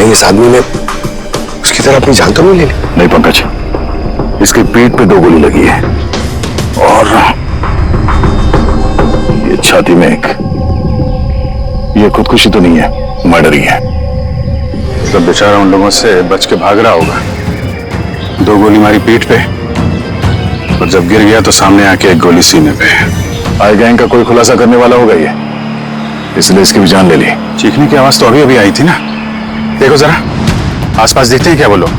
इस आदमी ने उसकी तरह अपनी जान तो नहीं ले ली? नहीं पंकज, इसकी पीठ पे 2 गोली लगी है और ये छाती में एक। ये खुदकुशी तो नहीं है, मर्डर ही है। तो बेचारा उन लोगों से बच के भाग रहा होगा। 2 गोली मारी पीठ पे, और जब गिर गया तो सामने आके एक गोली सीने पे। आई गैंग का कोई खुलासा करने वाला होगा ये, इसलिए इसकी भी जान ले ली। चीखने की आवाज तो अभी अभी आई थी ना। देखो जरा आसपास देखते हैं क्या वो लोग।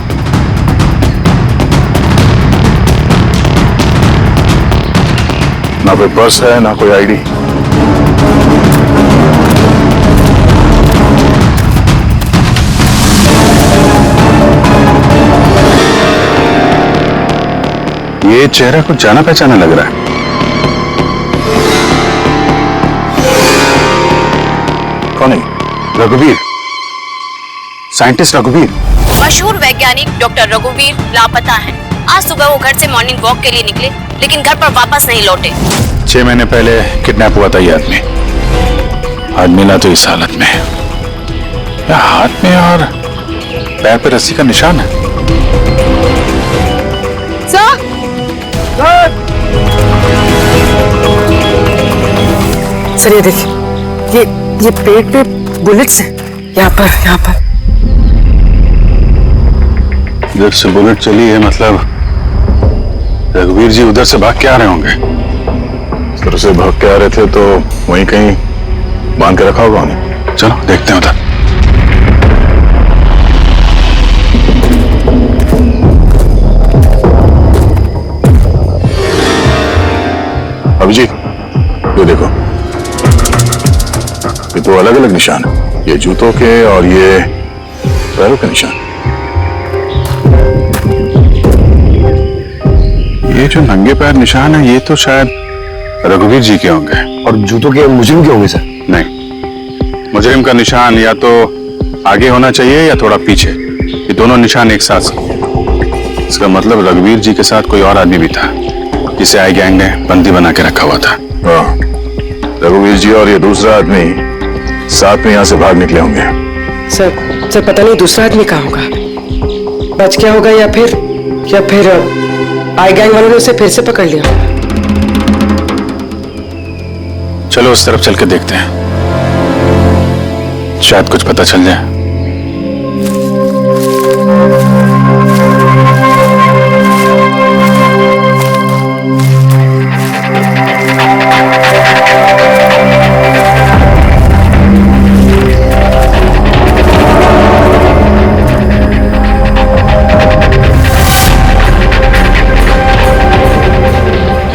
ना कोई पर्स है ना कोई आईडी। ये चेहरा कुछ जाना पहचाना लग रहा है। कौन है? रघुवीर, साइंटिस्ट रघुवीर। मशहूर वैज्ञानिक डॉक्टर रघुवीर लापता हैं। आज सुबह वो घर से मॉर्निंग वॉक के लिए निकले, लेकिन घर पर वापस नहीं लौटे। 6 महीने पहले किडनैप हुआ था ये आदमी। आज मिला तो इस हालत में। या हाथ में और पैर पे रस्सी का निशान है। सर ये देखिए, ये पेट पे बुलेट्स है। यहाँ पर इधर से बुलेट चली है, मतलब रघुवीर जी उधर से भाग के आ रहे होंगे। इस तरह से भाग के आ रहे थे तो वहीं कहीं बांध के रखा होगा उन्हें। चलो देखते हैं उधर। अभिजीत, ये देखो, ये तो अलग अलग निशान है। ये जूतों के और ये पैरों के निशान। ये जो नंगे पैर निशान है ये तो शायद रघुवीर जी के होंगे। और जूतों के मुजरिम के होंगे सर? नहीं, मुजरिम का निशान या तो आगे होना चाहिए या थोड़ा पीछे। ये दोनों निशान एक साथ। इसका मतलब रघुवीर जी के साथ कोई और आदमी भी था जिसे आई गैंग ने बंदी बना के रखा हुआ था। हाँ, रघुवीर जी और ये दूसरा आदमी साथ में यहाँ से भाग निकले होंगे। सर पता नहीं दूसरा आदमी कहाँ होगा, बच गया होगा या फिर आई गैंग वालों ने उसे फिर से पकड़ लिया। चलो उस तरफ चल के देखते हैं, शायद कुछ पता चल जाए।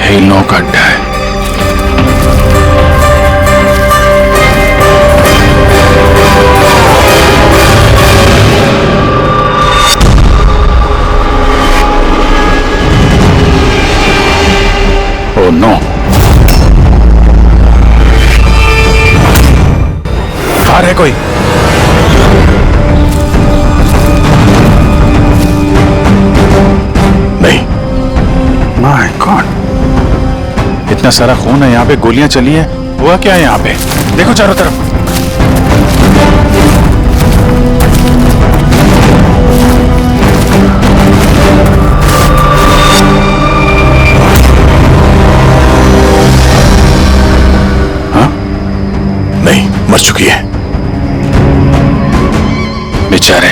हिलनों का अड्डा है। ओह नो, बाहर है कोई। नहीं। माय गॉड, इतना सारा खून है यहाँ पे, गोलियां चली हैं। हुआ क्या है यहाँ पे? देखो चारों तरफ। हाँ? नहीं, मर चुकी है। बेचारे,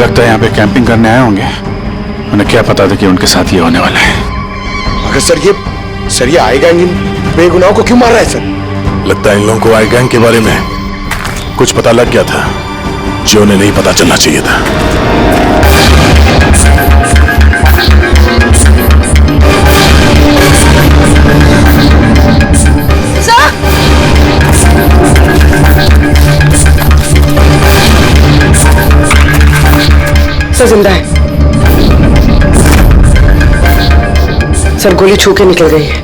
लगता है यहाँ पे कैंपिंग करने आए होंगे। उन्हें क्या पता था कि उनके साथ ये होने वाला है। मगर सर ये आई गैंग इन बेगुनाहों को क्यों मार रहा है सर? लगता है इन लोगों को आई गैंग के बारे में कुछ पता लग गया था जो उन्हें नहीं पता चलना चाहिए था। सर जिंदा है। सर गोली छू के निकल गई है,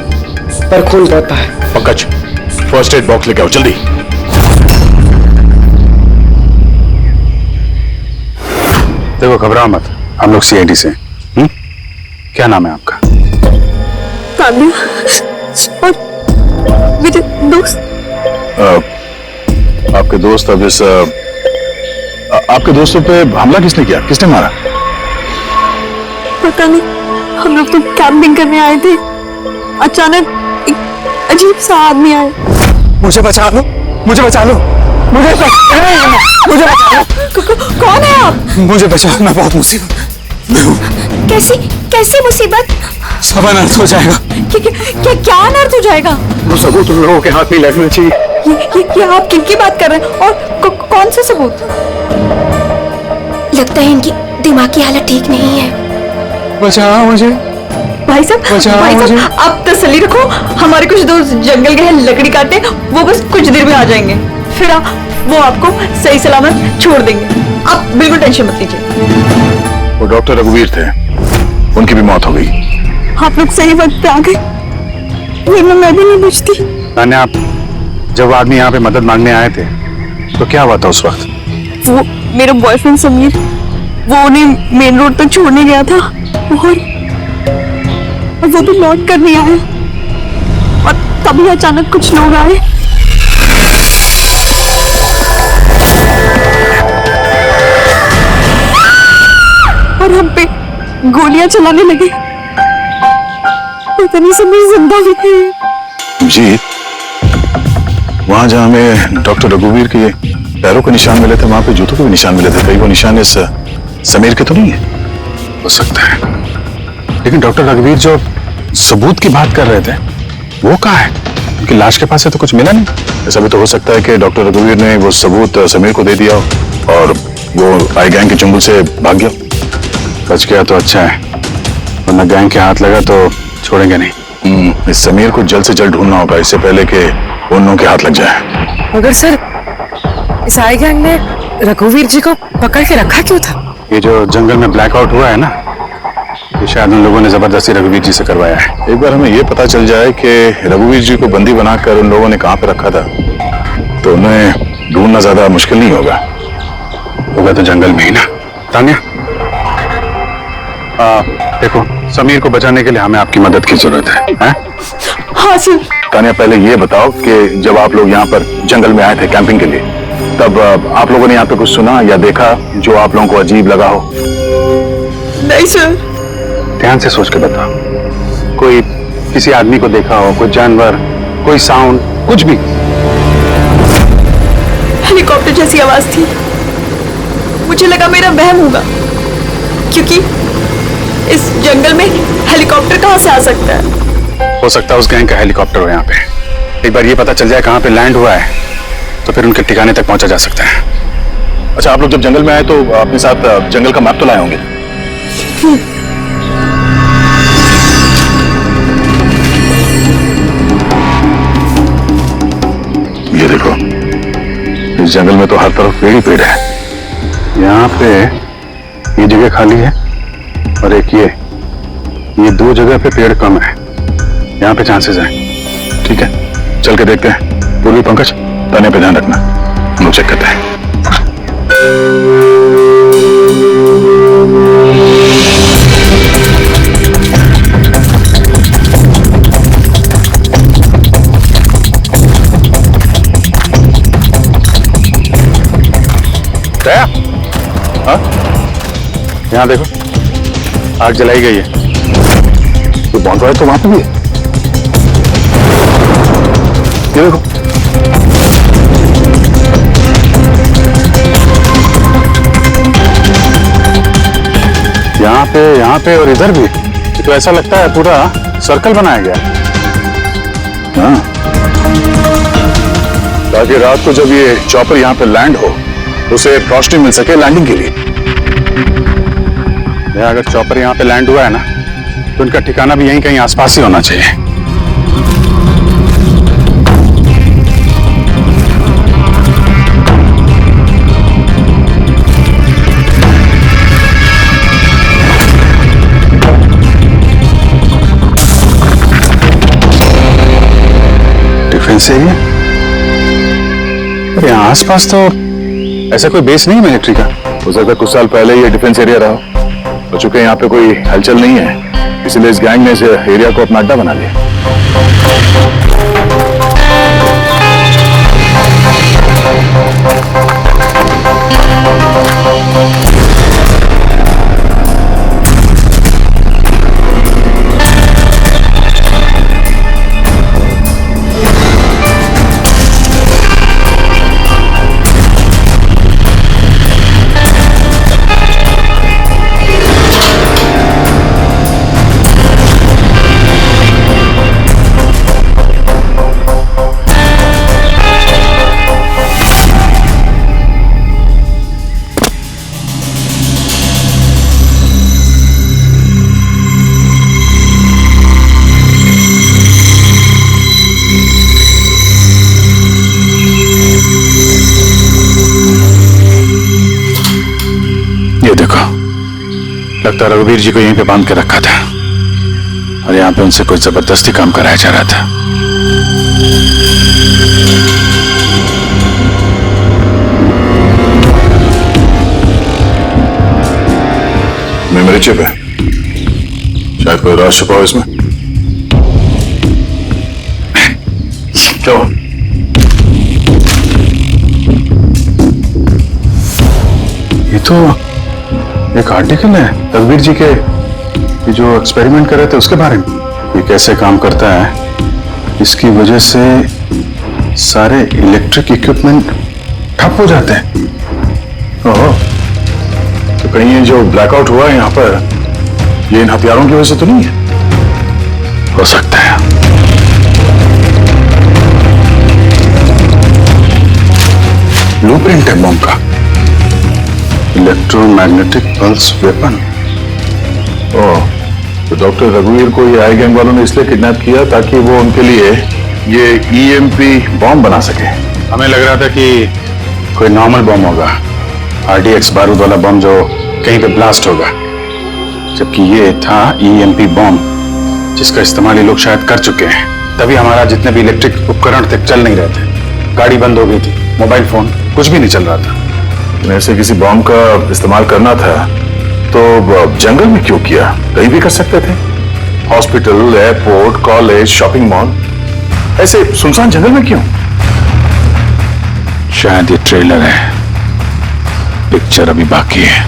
पर खून बहुत बहा है। पंकज, फर्स्ट एड बॉक्स लेके आओ जल्दी। देखो घबराओ मत, हम लोग सीआईडी से। क्या नाम है आपका? और मेरे दोस्त। आपके दोस्त अब इस आपके दोस्तों पे हमला किसने किया? किसने मारा? पता नहीं, हम लोग तो कैंपिंग करने आए थे, अचानक एक अजीब सा आदमी आया। मुझे बचा लो, मुझे बचा लो, मुझे बचा लो। कौन है आप? मुझे बचा लो, मैं बहुत मुसीबत। कैसी कैसी मुसीबत? सब अनर्थ हो जाएगा। क्या अनर्थ हो जाएगा? वो सबूत उन लोगों के हाथ नहीं लगना चाहिए। ये आप किनकी बात कर रहे हैं और कौन से सबूत? लगता है इनकी दिमागी हालत ठीक नहीं है। बचाओ मुझे। भाई साहब आप तसल्ली रखो, हमारे कुछ दोस्त जंगल गए हैं लकड़ी काटने, वो बस कुछ देर में आ जाएंगे, फिर वो आपको सही सलामत छोड़ देंगे, आप बिल्कुल टेंशन मत लीजिए। वो डॉक्टर रघुवीर थे, उनकी भी मौत हो गई। आप लोग सही वक्त पे आ गए, वरना मैं भी नहीं बचती। तान्या, आप जब आदमी यहाँ पे मदद मांगने आए थे तो क्या हुआ था उस वक्त? वो मेरा बॉयफ्रेंड समीर, वो उन्हें मेन रोड तक छोड़ने गया था और वो भी लौट कर नहीं आया, और तभी अचानक कुछ लोग आए। और हम पे गोलियां चलाने लगे। पता नहीं समीर जिंदा भी है। जी, वहां जहां हमें डॉक्टर रघुवीर के पैरों के निशान मिले थे, वहां पे जूतों के भी निशान मिले थे। कहीं वो निशान इस समीर के तो नहीं है? हो सकता है, लेकिन डॉक्टर रघुवीर जो सबूत की बात कर रहे थे वो कहाँ है? उनकी लाश के पास से तो कुछ मिला नहीं। ऐसा भी तो हो सकता है कि डॉक्टर रघुवीर ने वो सबूत समीर को दे दिया हो और वो आई गैंग के चुंगल से भाग गया। बच गया तो अच्छा है, वरना गैंग के हाथ लगा तो छोड़ेंगे नहीं। इस समीर को जल्द से जल्द ढूंढना होगा, इससे पहले कि उन लोगों के हाथ लग जाए। मगर सर, इस आई गैंग ने रघुवीर जी को पकड़ के रखा क्यों था? ये जो जंगल में ब्लैकआउट हुआ है ना, ये शायद उन लोगों ने जबरदस्ती रघुवीर जी से करवाया है। एक बार हमें ये पता चल जाए कि रघुवीर जी को बंदी बनाकर उन लोगों ने कहां पे रखा था, तो उन्हें ढूंढना ज्यादा मुश्किल नहीं होगा। होगा तो जंगल में ही ना। तान्या, देखो, समीर को बचाने के लिए हमें आपकी मदद की जरूरत है। हाँ सर। तान्या, पहले ये बताओ कि जब आप लोग यहाँ पर जंगल में आए थे कैंपिंग के लिए, तब आप लोगों ने यहाँ पे कुछ सुना या देखा जो आप लोगों को अजीब लगा हो? नहीं सर। ध्यान से सोच के बताओ, कोई किसी आदमी को देखा हो, कोई जानवर, कोई साउंड, कुछ भी? हेलीकॉप्टर जैसी आवाज थी, मुझे लगा मेरा वहम होगा, क्योंकि इस जंगल में हेलीकॉप्टर कहां से आ सकता है? हो सकता है उस गैंग का हेलीकॉप्टर हो यहाँ पे। एक बार ये पता चल जाए कहाँ पे लैंड हुआ है तो फिर उनके ठिकाने तक पहुंचा जा सकता है। अच्छा, आप लोग जब जंगल में आए तो अपने साथ जंगल का मैप तो लाए होंगे? ये देखो, इस जंगल में तो हर तरफ पेड़ ही पेड़ है। यहाँ पे ये जगह खाली है और एक ये दो जगह पे पेड़ कम है, यहाँ पे चांसेस हैं। ठीक है, चल के देखते हैं। पूर्वी पंकज, तान्या पे ध्यान रखना, हम लोग चेक करते हैं। दया, हाँ? यहाँ देखो, आग जलाई गई है। तो बॉन्डफायर तो वहां पे भी है। ये देखो, यहाँ पे और इधर भी। तो ऐसा लगता है पूरा सर्कल बनाया गया है। हाँ, ताकि रात को जब ये चॉपर यहाँ पे लैंड हो, उसे रोशनी मिल सके लैंडिंग के लिए। अगर चॉपर यहाँ पे लैंड हुआ है ना, तो उनका ठिकाना भी यहीं कहीं आसपास ही होना चाहिए। डिफेंस एरिया, और यहाँ आसपास तो ऐसा कोई बेस नहीं है मिलिट्री का। हो सकता है कुछ साल पहले ये डिफेंस एरिया रहा हो, चूंकि यहाँ पे कोई हलचल नहीं है, इसलिए इस गैंग ने इस एरिया को अपना अड्डा बना लिया। लगता है रघुवीर जी को यहीं पे बांध के रखा था और यहाँ पे उनसे कोई जबरदस्ती काम कराया जा रहा था। मेमोरी चिप है, शायद कोई राज छुपा हो इसमें। क्या हुआ? ये तो एक आर्टिकल है रघुवीर जी के, ये जो एक्सपेरिमेंट कर रहे थे उसके बारे में। ये कैसे काम करता है, इसकी वजह से सारे इलेक्ट्रिक इक्विपमेंट ठप हो जाते हैं। ओहो, तो कहीं ये जो ब्लैकआउट हुआ है यहाँ पर, ये इन हथियारों की वजह से तो नहीं है? हो सकता है। ब्लूप्रिंट है बम का, इलेक्ट्रोमैग्नेटिक पल्स वेपन। ओह, तो डॉक्टर रघुवीर को ये आई गैंग वालों ने इसलिए किडनैप किया ताकि वो उनके लिए ये ईएमपी बॉम्ब बना सके। हमें लग रहा था कि कोई नॉर्मल बम होगा, आरडीएक्स बारूद वाला बम जो कहीं पे ब्लास्ट होगा, जबकि ये था ईएमपी बॉम्ब जिसका इस्तेमाल ये लोग शायद कर चुके हैं। तभी हमारा जितने भी इलेक्ट्रिक उपकरण थे चल नहीं रहे थे, गाड़ी बंद हो गई थी, मोबाइल फोन कुछ भी नहीं चल रहा था। ऐसे किसी बॉम्ब का इस्तेमाल करना था तो जंगल में क्यों किया? कहीं भी कर सकते थे, hospital, airport, college, shopping mall, ऐसे सुनसान जंगल में क्यों? शायद ये ट्रेलर है, पिक्चर अभी बाकी है।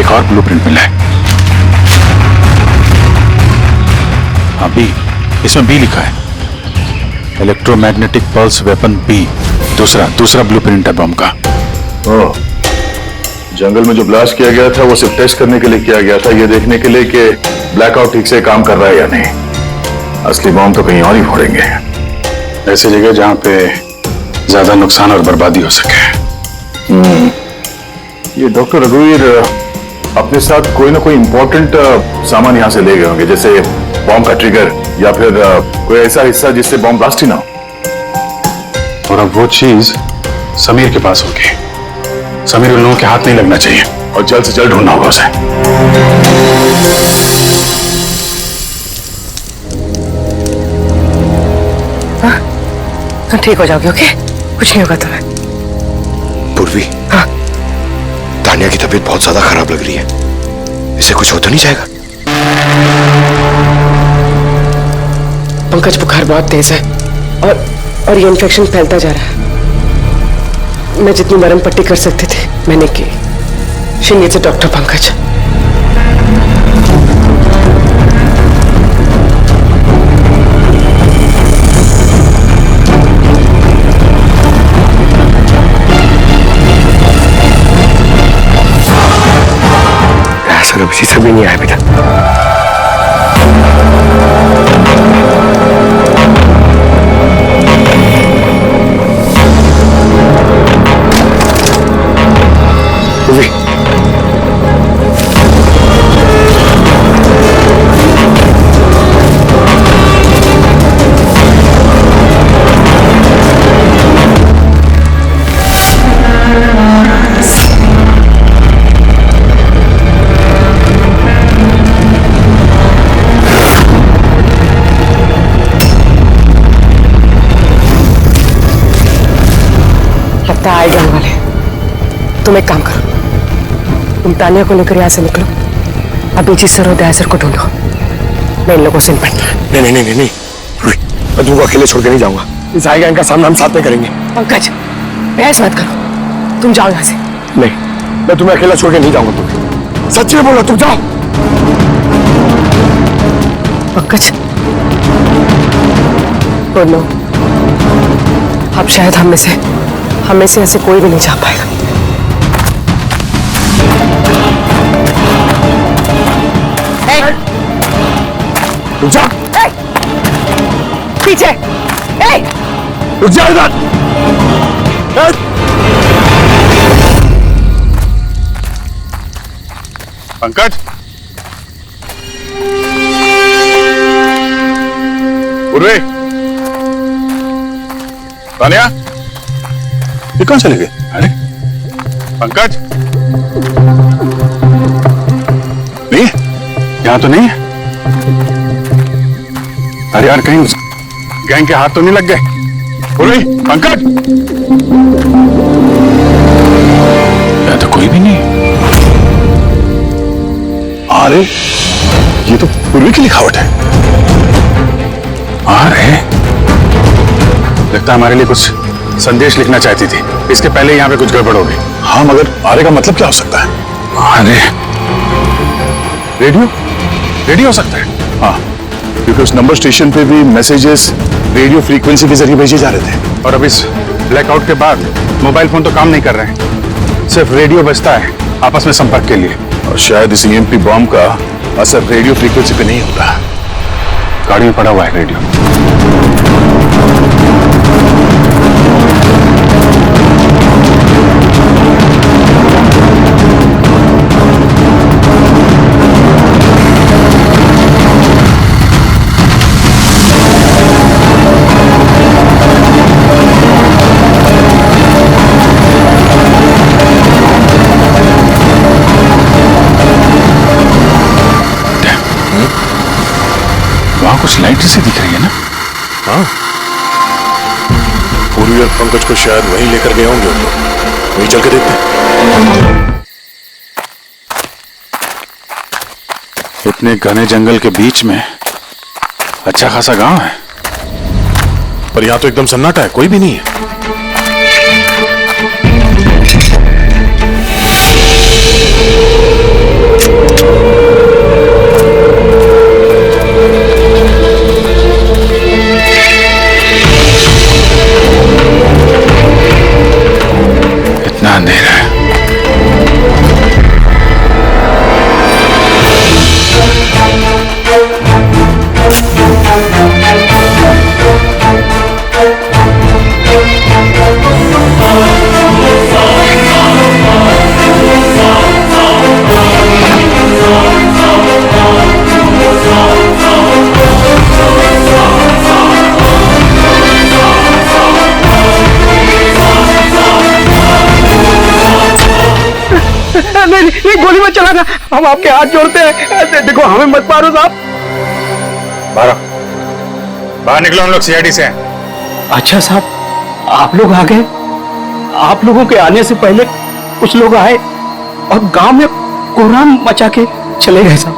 एक और ब्लूप्रिंट मिला है, हाँ बी, इसमें बी लिखा है, इलेक्ट्रोमैग्नेटिक पल्स वेपन बी, दूसरा ब्लूप्रिंट है बम का। ओह, जंगल में जो ब्लास्ट किया गया था वो सिर्फ टेस्ट करने के लिए किया गया था, ये देखने के लिए कि ब्लैकआउट ठीक से काम कर रहा है या नहीं। असली बॉम्ब तो कहीं और ही फोड़ेंगे, ऐसी जगह जहां पे ज्यादा नुकसान और बर्बादी हो सके। ये डॉक्टर रघुवीर अपने साथ कोई ना कोई इंपॉर्टेंट सामान यहां से ले गए होंगे, जैसे बॉम्ब का ट्रिगर या फिर कोई ऐसा हिस्सा जिससे बॉम्ब ब्लास्ट ही ना हो। और अब वो चीज समीर के पास होगी। समीर उन लोगों के हाथ नहीं लगना चाहिए और जल्द से जल्द ढूंढना होगा उसे। हाँ, ठीक हो जाओगे, ओके? कुछ नहीं होगा तुम्हें। पूर्वी, हाँ, तानिया की तबीयत बहुत ज्यादा खराब लग रही है, इसे कुछ हो तो नहीं जाएगा? पंकज, बुखार बहुत तेज है और ये इन्फेक्शन फैलता जा रहा है। मैं जितनी मरहम पट्टी कर सकती थी मैंने की। She needs a doctor Pankaj. ऐसा कभी किसी से भी नहीं आया अभी तक। लगता है आए वाले। तुम एक काम करो, तुम तानिया को लेकर यहाँ से निकलो, अभी जी सर और दया सर को ढूंढो, मैं इन लोगों से निपटना। नहीं, मैं तुमको अकेले छोड़ के नहीं जाऊंगा। इस आई गैंग का सामना हम साथ में करेंगे। पंकज, बहस मत करो, तुम जाओ यहाँ से। नहीं, मैं तुम्हें अकेला छोड़ के नहीं जाऊंगा। तुम सच में बोलो, तुम जाओ। पंकज, बोलो, अब शायद हम में से ऐसे कोई भी नहीं जा पाएगा। रुक जा, पीछे, रुक जा इधर। पंकज, उर्वे, तानिया, ये कौन चले गए? अरे पंकज, यहाँ तो नहीं है। अरे यार कहीं उस गैंग के हाथ तो नहीं लग गए? बोलो पंकज, यहाँ तो कोई भी नहीं। अरे ये तो पूर्वी की लिखावट है। अरे लगता है हमारे लिए कुछ संदेश लिखना चाहती थी। इसके पहले यहाँ पे कुछ गड़बड़ हो गई। हाँ मगर आरे का मतलब क्या हो सकता है? अरे रेडियो, रेडियो हो सकता है। हाँ, क्योंकि उस नंबर स्टेशन पे भी मैसेजेस रेडियो फ्रीक्वेंसी के जरिए भेजे जा रहे थे। और अब इस ब्लैकआउट के बाद मोबाइल फोन तो काम नहीं कर रहे हैं, सिर्फ रेडियो बजता है आपस में संपर्क के लिए। और शायद इस ईएमपी बॉम्ब का असर रेडियो फ्रीक्वेंसी पे नहीं होता। गाड़ी में पड़ा हुआ है रेडियो। कुछ लाइट से दिख रही है ना? हाँ, पूर्वी और पंकज को शायद वहीं लेकर गए होंगे उन लोग। वहीं चल के देखते हैं। इतने घने जंगल के बीच में अच्छा खासा गांव है, पर यहाँ तो एकदम सन्नाटा है, कोई भी नहीं है। अंधेरा है। नहीं, गोली मत चलाना, हम आपके हाथ जोड़ते हैं। देखो हमें मत मारो साहब। बाहर निकलो, हम लोग सीआईडी से हैं। अच्छा साहब, आप लोग आ गए। आप लोगों के आने से पहले कुछ लोग आए और गांव में कोहराम मचा के चले गए साहब।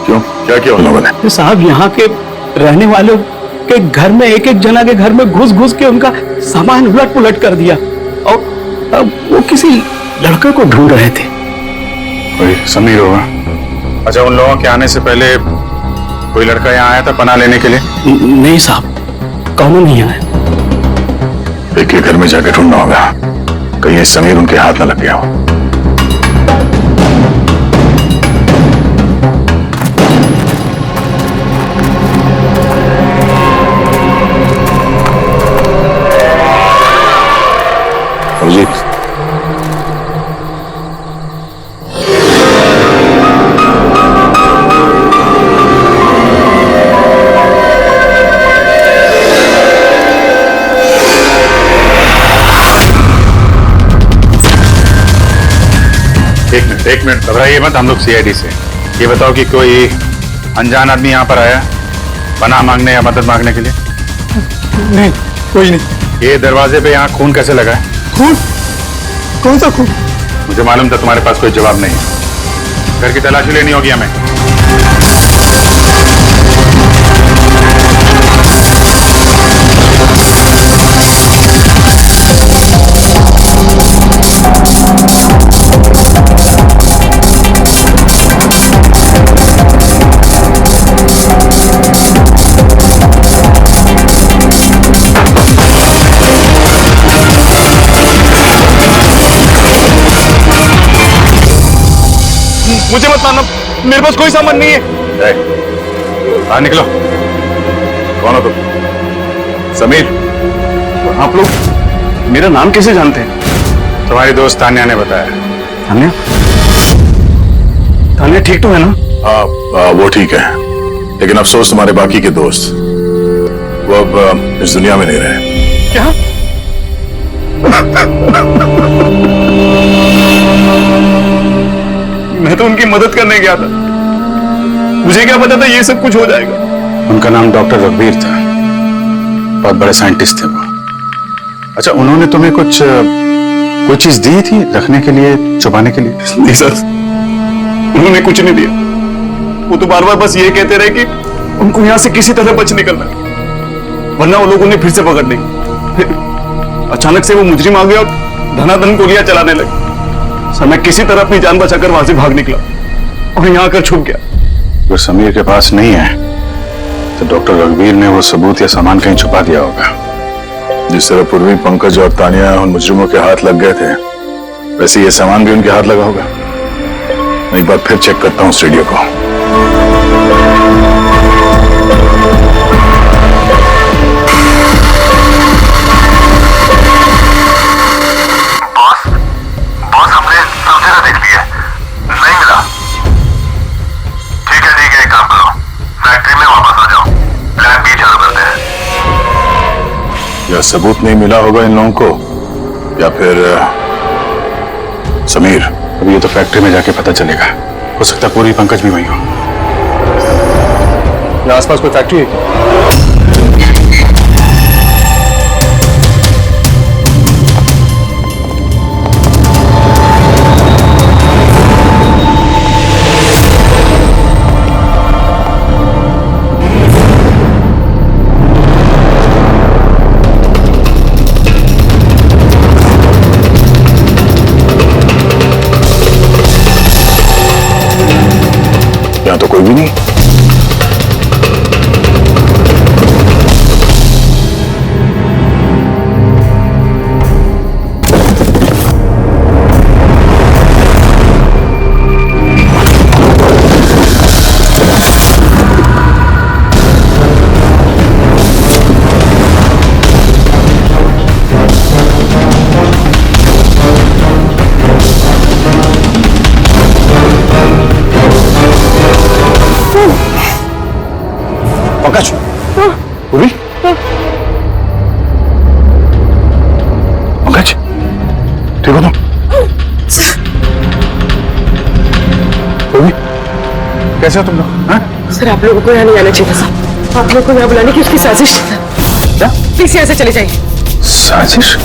क्यों, क्या किया उन लोगों ने? साहब यहाँ के रहने वालों के घर में, एक एक जना के घर में घुस घुस के उनका सामान उलट पुलट कर दिया। और वो किसी लड़के को ढूंढ रहे थे। कोई समीर होगा। अच्छा, उन लोगों के आने से पहले कोई लड़का यहाँ आया था पनाह लेने के लिए? नहीं साहब, कौन नहीं आया। एक घर में जाके ढूंढना होगा, कहीं समीर उनके हाथ न लग गया हो। जी एक मिनट घबराइए मत, हम लोग सीआईडी से। ये बताओ कि कोई अनजान आदमी यहाँ पर आया पनाह मांगने या मदद मांगने के लिए? नहीं, कोई नहीं। ये दरवाजे पे यहाँ खून कैसे लगा है? खून? कौन सा खून? मुझे मालूम था तुम्हारे पास कोई जवाब नहीं है। घर की तलाशी लेनी होगी हमें। मुझे मत मारना, मेरे पास कोई सामान नहीं है। बाहर निकलो। कौन हो तुम? समीर, आप लोग मेरा नाम कैसे जानते हैं? तुम्हारी दोस्त तान्या ने बताया। तान्या? तान्या ठीक तो है ना? हाँ, वो ठीक है, लेकिन अफसोस तुम्हारे बाकी के दोस्त वो अब इस दुनिया में नहीं रहे। क्या? मैं तो उनकी मदद करने गया था, मुझे क्या पता था ये सब कुछ हो जाएगा। उनका नाम डॉक्टर रघुवीर था, बहुत बड़े साइंटिस्ट थे वो। अच्छा, उन्होंने तुम्हें कोई चीज दी थी रखने के लिए, छुपाने के लिए? नहीं सर, उन्होंने कुछ नहीं दिया। वो तो बार बार बस ये कहते रहे कि उनको यहां से किसी तरह बच निकलना है, वरना वो लोग उन्हें फिर से पकड़ लेंगे। फिर अचानक से वो मुजरिम आ गया और धनाधन गोलियां चलाने लगे। सर, मैं किसी तरह अपनी जान बचाकर वहां से भाग निकला और यहां आकर छुप गया। अगर समीर के पास नहीं है तो डॉक्टर रघुवीर ने वो सबूत या सामान कहीं छुपा दिया होगा। जिस तरह पूर्वी, पंकज और तानिया उन मुजरिमों के हाथ लग गए थे, वैसे ये सामान भी उनके हाथ लगा होगा। मैं एक बार फिर चेक करता हूँ स्टूडियो को। बॉस, हमने सब जगह देख लिया, नहीं मिला। ठीक है, एक काम करो, फैक्ट्री में वापस आ जाओ, प्लान बी चालू करते हैं। या सबूत नहीं मिला होगा इन लोगों को, या फिर समीर। अभी ये तो फैक्ट्री में जाके पता चलेगा। हो सकता है पूरी, पंकज भी वहीं हो। या आसपास कोई फैक्ट्री है क्या? यहाँ तो कोई भी नहीं। पंकज, पूर्वी, पंकज, ठीक हो तुम? पूर्वी, कैसे हो तुम लोग? सर, आप लोगों को यहाँ नहीं आना चाहिए था। आप लोगों को यहाँ बुलाने की उसकी साजिश थी। क्या? प्लीज यहाँ से चले जाइए। साजिश?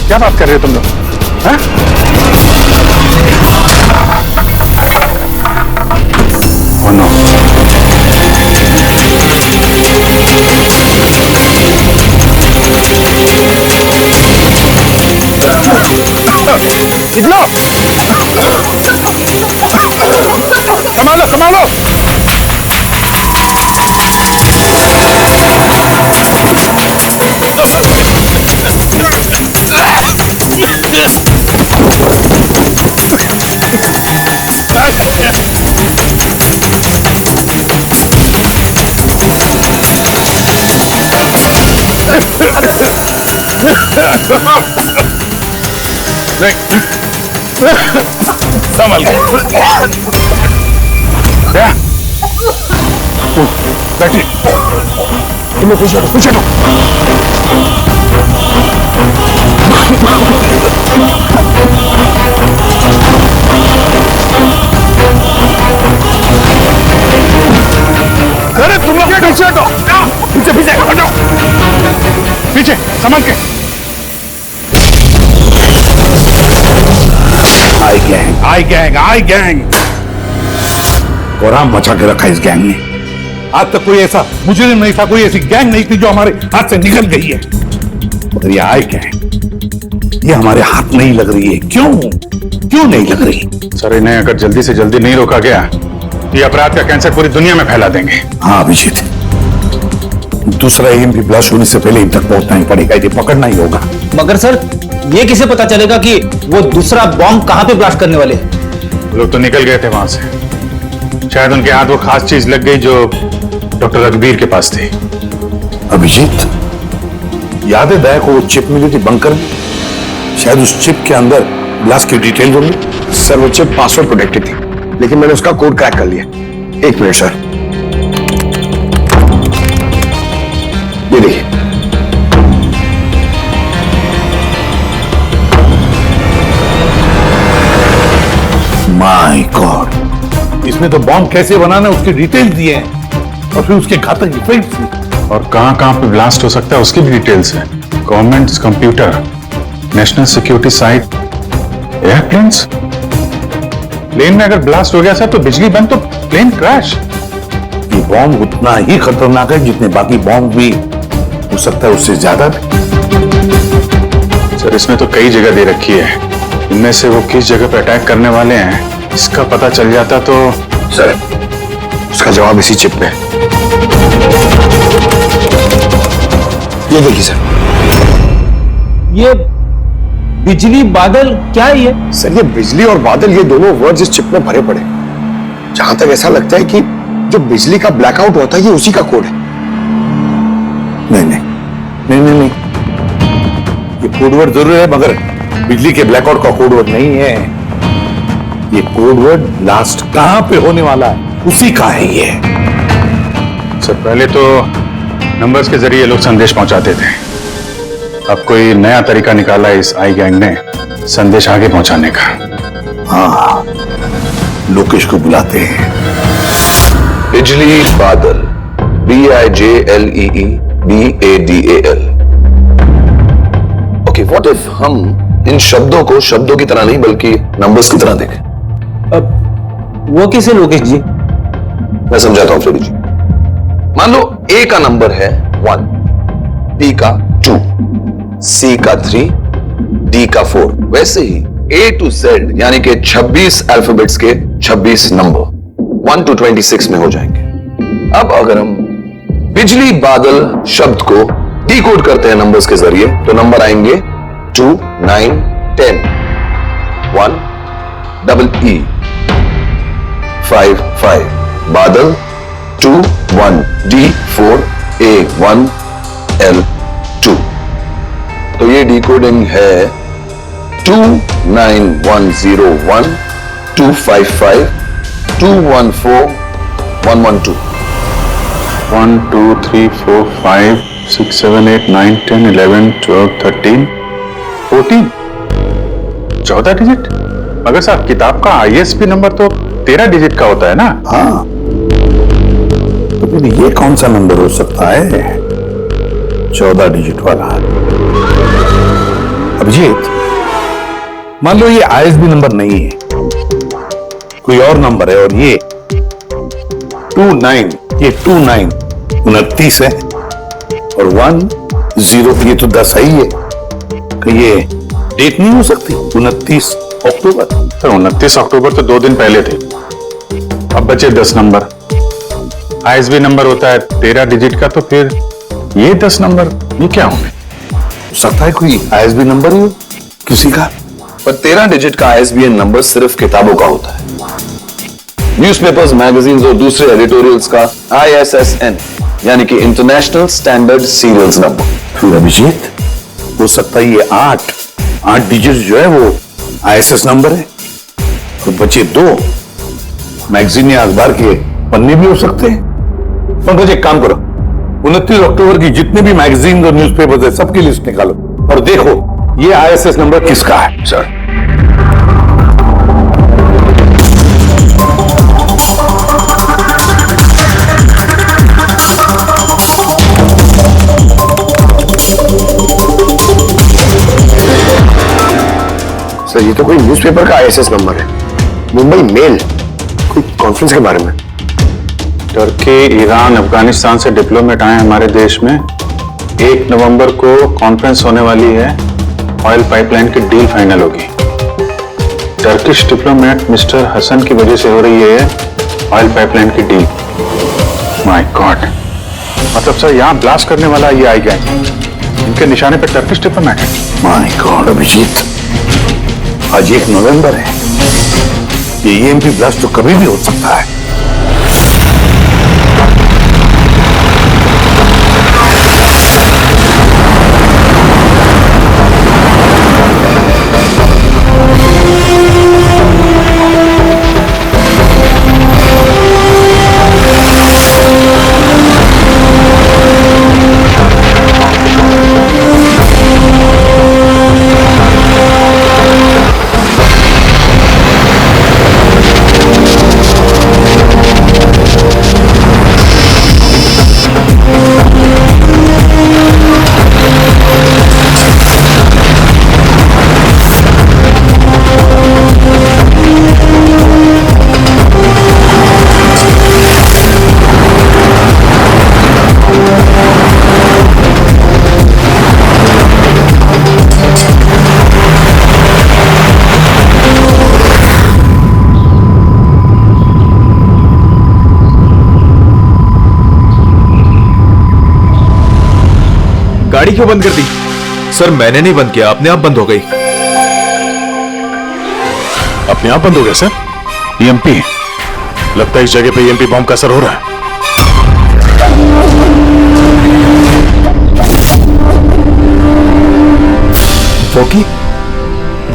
क्या बात कर रहे हो तुम लोग? Oh no. निकलो! संभालो, संभालो! संभल गए। क्या? बैठिए। तुम्हें पूछो तो पूछो तो। अरे तुम लोग पीछे हटो, पीछे पीछे हटो, पीछे संभल के। आई गैंग कोराम मचा के रखा इस गैंग ने। आज तक कोई ऐसा मुजरिम नहीं था, कोई ऐसी गैंग नहीं थी जो हमारे हाथ से निकल गई है। मगर ये आई गैंग, ये हमारे हाथ नहीं लग रही है। क्यों नहीं लग रही? सर, इन्हें अगर जल्दी से जल्दी नहीं रोका गया, ये अपराध का कैंसर पूरी दुनिया में फैला देंगे। हाँ अभिजीत, दूसरा एम भी ब्लास्ट होने से पहले इन तक पहुंचना ही पड़ेगा, इन्हें पकड़ना ही होगा। मगर सर, ये किसे पता चलेगा कि वो दूसरा बॉम्ब कहां पे ब्लास्ट करने वाले हैं? लोग तो निकल गए थे वहां से, शायद उनके हाथ वो खास चीज लग गई जो डॉक्टर रघुवीर के पास थी। अभिजीत, याद है दया को वो चिप मिली थी बंकर में? शायद उस चिप के अंदर ब्लास्ट की डिटेल होंगी। सर, वो चिप पासवर्ड प्रोटेक्टेड थी, लेकिन मैंने उसका कोड क्रैक कर लिया। एक मिनट सर, ये देखिए। माय गॉड, इसमें तो बॉम्ब कैसे बनाना है उसकी डिटेल्स दिए हैं और फिर उसके घातक इफेक्ट्स भी। और कहां पे ब्लास्ट हो सकता है उसकी भी डिटेल्स है। Government computer, national security site, airplanes. Plane में अगर ब्लास्ट हो गया सर तो बिजली बंद तो प्लेन क्रैश। ये बॉम्ब उतना ही खतरनाक है जितने बाकी बॉम्ब भी हो सकता है, उससे ज्यादा भी। सर इसमें तो कई जगह दे रखी है, इनमें से वो किस जगह पे अटैक करने वाले हैं इसका पता चल जाता तो। सर उसका जवाब इसी चिप में है। ये देखिए सर, ये बिजली बादल क्या है ये? सर ये बिजली और बादल, ये दोनों वर्ड्स इस चिप में भरे पड़े। जहां तक ऐसा लगता है कि जो बिजली का ब्लैकआउट होता है ये उसी का कोड है। नहीं, ये कोडवर्ड जरूर है मगर बिजली के ब्लैकआउट का कोडवर्ड नहीं है। ये कोडवर्ड ब्लास्ट कहां पे होने वाला है उसी का है ये। सर पहले तो नंबर्स के जरिए लोग संदेश पहुंचाते थे, अब कोई नया तरीका निकाला है इस आई गैंग ने संदेश आगे पहुंचाने का। हाँ, लोकेश को बुलाते हैं। बिजली बादल, BIJLEEBADAL। ओके, व्हाट इफ हम इन शब्दों को शब्दों की तरह नहीं बल्कि नंबर्स की तरह देखें? अब वो कैसे लोकेश जी? मैं समझाता हूं फ्रेडी जी। मान लो A का नंबर है 1, B का 2, C का 3, D का 4। वैसे ही A to Z यानी कि 26 अल्फाबेट्स के 26 नंबर 1 to 26 में हो जाएंगे। अब अगर हम बिजली बादल शब्द को डिकोड करते हैं नंबर्स के जरिए तो नंबर आएंगे 2, 9, 10, 1, EE, 5, 5, बादल 2, 1, D, 4, A, 1, L, 2। तो ये डिकोडिंग है 29101 255 214 112। 1 2 3 4 5 6 7 8 9 10 11 12 13 14 14 डिजिट। मगर साहब किताब का ISB नंबर तो 13 डिजिट का होता है ना? हाँ, तो फिर ये कौन सा नंबर हो सकता है 14 डिजिट वाला? अभिजीत, मान लो ये ISB नंबर नहीं है, कोई और नंबर है और ये 29, ये 29 29 है और 10 ये तो 10 ही है। कि ये डेट नहीं हो सकती 29 अक्टूबर? तो 29 अक्टूबर तो 2 दिन पहले थे। अब बचे 10 नंबर। ISB नंबर होता है 13 डिजिट का, तो फिर ये 10 नंबर ये क्या होंगे? सकता है कोई ISB नंबर ही हो किसी का। पर 13 डिजिट का ISBN नंबर सिर्फ किताबों का होता है। न्यूज़पेपर्स, मैगजीन्स और दूसरे एडिटोरियल्स का ISSN यानी कि इंटरनेशनल स्टैंडर्ड सीरियल्स नंबर। फिर अभिजीत हो सकता है ये 8 डिजिट जो है वो ISS नंबर है और बचे 2 मैगजीन या अखबार के पन्ने भी हो सकते हैं। पंकज एक काम करो, 29 अक्टूबर की जितने भी मैगजीन और न्यूज़पेपर्स है सबकी लिस्ट निकालो और देखो ये ISS नंबर किसका है। सर सर ये तो कोई न्यूज़पेपर का ISS नंबर है, मुंबई मेल, कोई कॉन्फ्रेंस के बारे में। टर्की, ईरान, अफगानिस्तान से डिप्लोमेट आए हमारे देश में। 1 नवंबर को कॉन्फ्रेंस होने वाली है, ऑयल पाइपलाइन की डील फाइनल होगी। टर्किश डिप्लोमेट मिस्टर हसन की वजह से हो रही है ऑयल पाइपलाइन की डील। माय गॉड, मतलब सर यहाँ ब्लास्ट करने वाला ये आई गैंग, इनके निशाने पर टर्किश डिप्लोमेट है। माय गॉड अभिजीत, आज 1 नवंबर है, ये EMP ब्लास्ट तो कभी भी हो सकता है। क्यों बंद कर दी? सर मैंने नहीं बंद किया, अपने आप बंद हो गई। अपने आप बंद हो गया सर? ईएमपी लगता है इस जगह पे ईएमपी बॉम्ब का असर हो रहा है।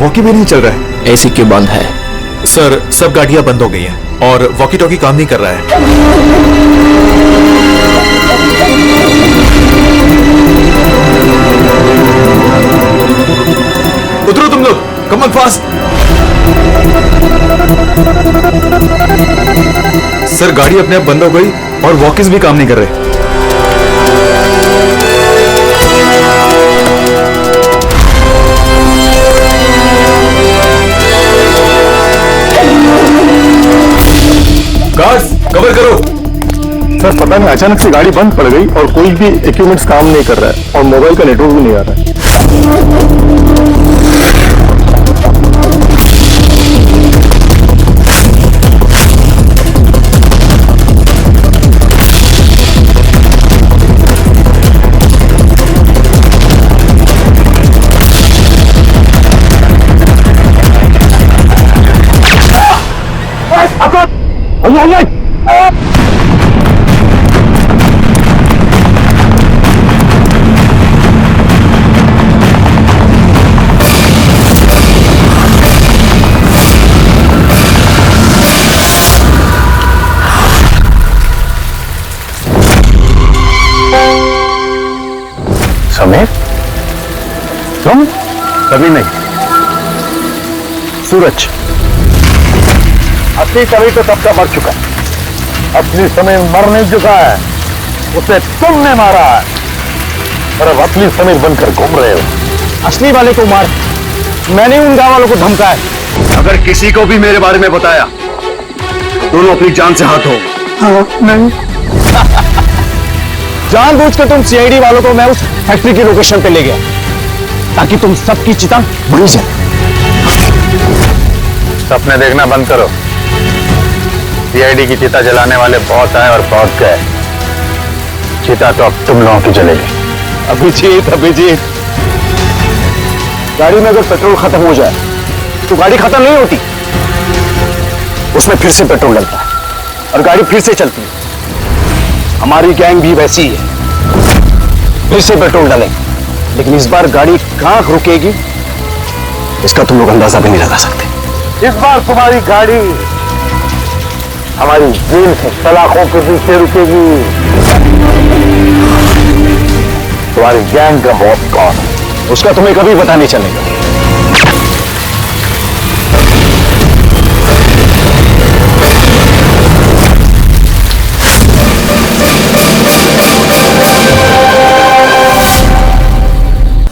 वॉकी भी नहीं चल रहा है। एसी क्यों बंद है? सर सब गाड़ियां बंद हो गई हैं और वॉकी टॉकी काम नहीं कर रहा है। उतरो तुम लोग, कम ऑन फास्ट। सर गाड़ी अपने आप बंद हो गई और वॉकीज भी काम नहीं कर रहे। गार्ड्स कवर करो। सर पता नहीं अचानक से गाड़ी बंद पड़ गई और कोई भी इक्विपमेंट्स काम नहीं कर रहा है और मोबाइल का नेटवर्क भी नहीं आ रहा है। समीर, तुम? कभी नहीं। सूरज, असली कवि तो तब का मर चुका है। असली समीर मर नहीं चुका है, उसे तुमने मारा है और अब असली समीर बनकर घूम रहे हो। असली वाले को मार, मैंने उन गांव वालों को धमकाया। अगर किसी को भी मेरे बारे में बताया दोनों अपनी जान से हाथ हो। हाँ, नहीं। जानबूझ के तुम सीआईडी वालों को मैं उस फैक्ट्री की लोकेशन पे ले गया ताकि तुम सबकी चिता बुझ जाए। सपने देखना बंद करो। सीआईडी की चिता जलाने वाले बहुत आए और बहुत गए। चिता तो अब तुम लोगों की जलेगी। अभिजीत, गाड़ी में अगर पेट्रोल खत्म हो जाए तो गाड़ी खत्म नहीं होती, उसमें फिर से पेट्रोल डलता है और गाड़ी फिर से चलती है। हमारी गैंग भी वैसी ही है, फिर से पेट्रोल डालेंगे, लेकिन इस बार गाड़ी कहां रुकेगी इसका तुम लोग अंदाजा भी नहीं लगा सकते। इस बार तुम्हारी गाड़ी हमारी जेल की सलाखों के पीछे रुकेगी। तुम्हारी गैंग का बॉस कौन है उसका तुम्हें कभी पता नहीं चलेगा।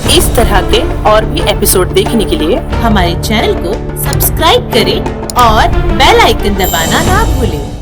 इस तरह के और भी एपिसोड देखने के लिए हमारे चैनल को सब्सक्राइब करें और बेल आइकन दबाना ना भूलें।